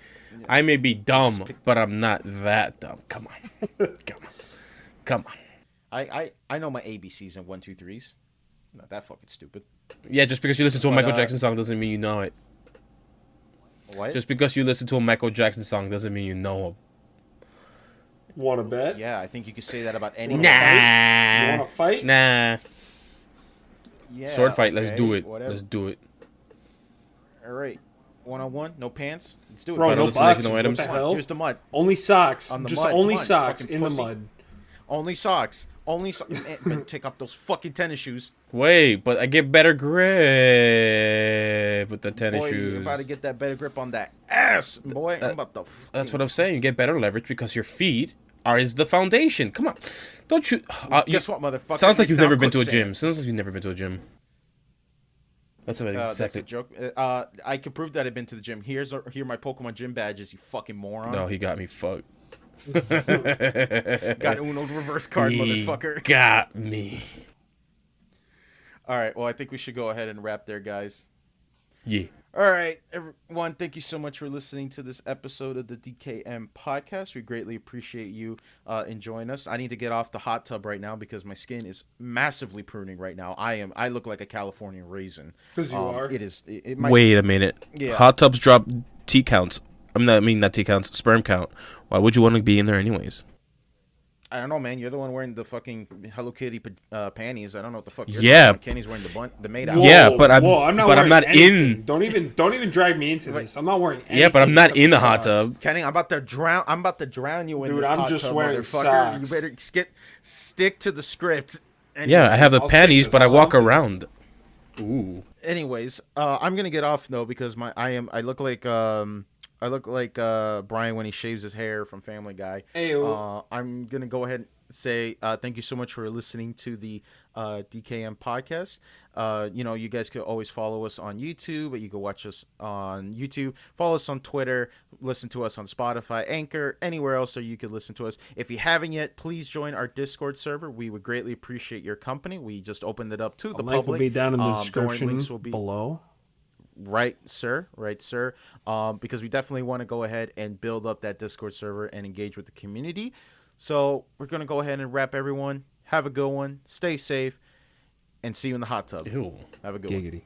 I may be dumb, but I'm not that dumb. Come on. Come on. I know my ABCs and 1, 2, 3s. Not that fucking stupid. Yeah, just because you listen to a But, Michael Jackson song doesn't mean you know it. What? Just because you listen to a Michael Jackson song doesn't mean you know him. Want to bet? Yeah, I think you could say that about any. You Nah. want to fight? Nah. Yeah, Sword fight. Let's okay, do it. Whatever. Let's do it. All right. 1-on-1, no pants. Let's do it. Bro, Fight no all the selection, boxes. no What items. the Come on, hell? here's the mud. Only socks. On the Just mud, only come on, socks fucking in the pussy. mud. Only socks. Only socks. But take off those fucking tennis shoes. Wait, but I get better grip with the tennis Boy, shoes. you're about to get that better grip on that ass, boy. I'm about to. That's what I'm saying. You get better leverage because your feet is the foundation. Come on, don't you? Guess what, motherfucker? Sounds like It's you've now never been to a quicksand. gym. Sounds like you've never been to a gym. That's about That's exactly. a joke. I can prove that I've been to the gym. Here are my Pokemon gym badges. You fucking moron. No, he got me fucked. Got Uno reverse card, He motherfucker. got me. All right. Well, I think we should go ahead and wrap there, guys. Yeah. All right, everyone. Thank you so much for listening to this episode of the DKM podcast. We greatly appreciate you enjoying us. I need to get off the hot tub right now because my skin is massively pruning right now. I look like a California raisin. 'Cause you are. It is. Wait a minute. Yeah. Hot tubs drop T counts. Not T counts. Sperm count. Why would you want to be in there anyways? I don't know, man. You're the one wearing the fucking Hello Kitty panties. I don't know what the fuck. You're Yeah. doing. Kenny's wearing the maid out. Yeah, but I'm not wearing not in- in. Don't even drag me into this. I'm not wearing. Yeah, but I'm anything not except in the for hot socks. tub. Kenny, I'm about to drown you in Dude, this I'm hot just tub, wearing motherfucker. socks. You better stick to the script. Yeah, I have the I'll panties, stick to but I walk something. around. Ooh. Anyways, I'm gonna get off though because I look like Brian when he shaves his hair from Family Guy. Ayo. I'm gonna go ahead and say thank you so much for listening to the DKM podcast. You guys could always follow us on YouTube, but you can watch us on YouTube. Follow us on Twitter. Listen to us on Spotify, Anchor, anywhere else so you could listen to us. If you haven't yet, please join our Discord server. We would greatly appreciate your company. We just opened it up to the The link public. will be down in the Join description links will be below. Right, sir. Because we definitely want to go ahead and build up that Discord server and engage with the community. So we're going to go ahead and wrap everyone. Have a good one. Stay safe. And see you in the hot tub. Ew. Have a good one. Giggity.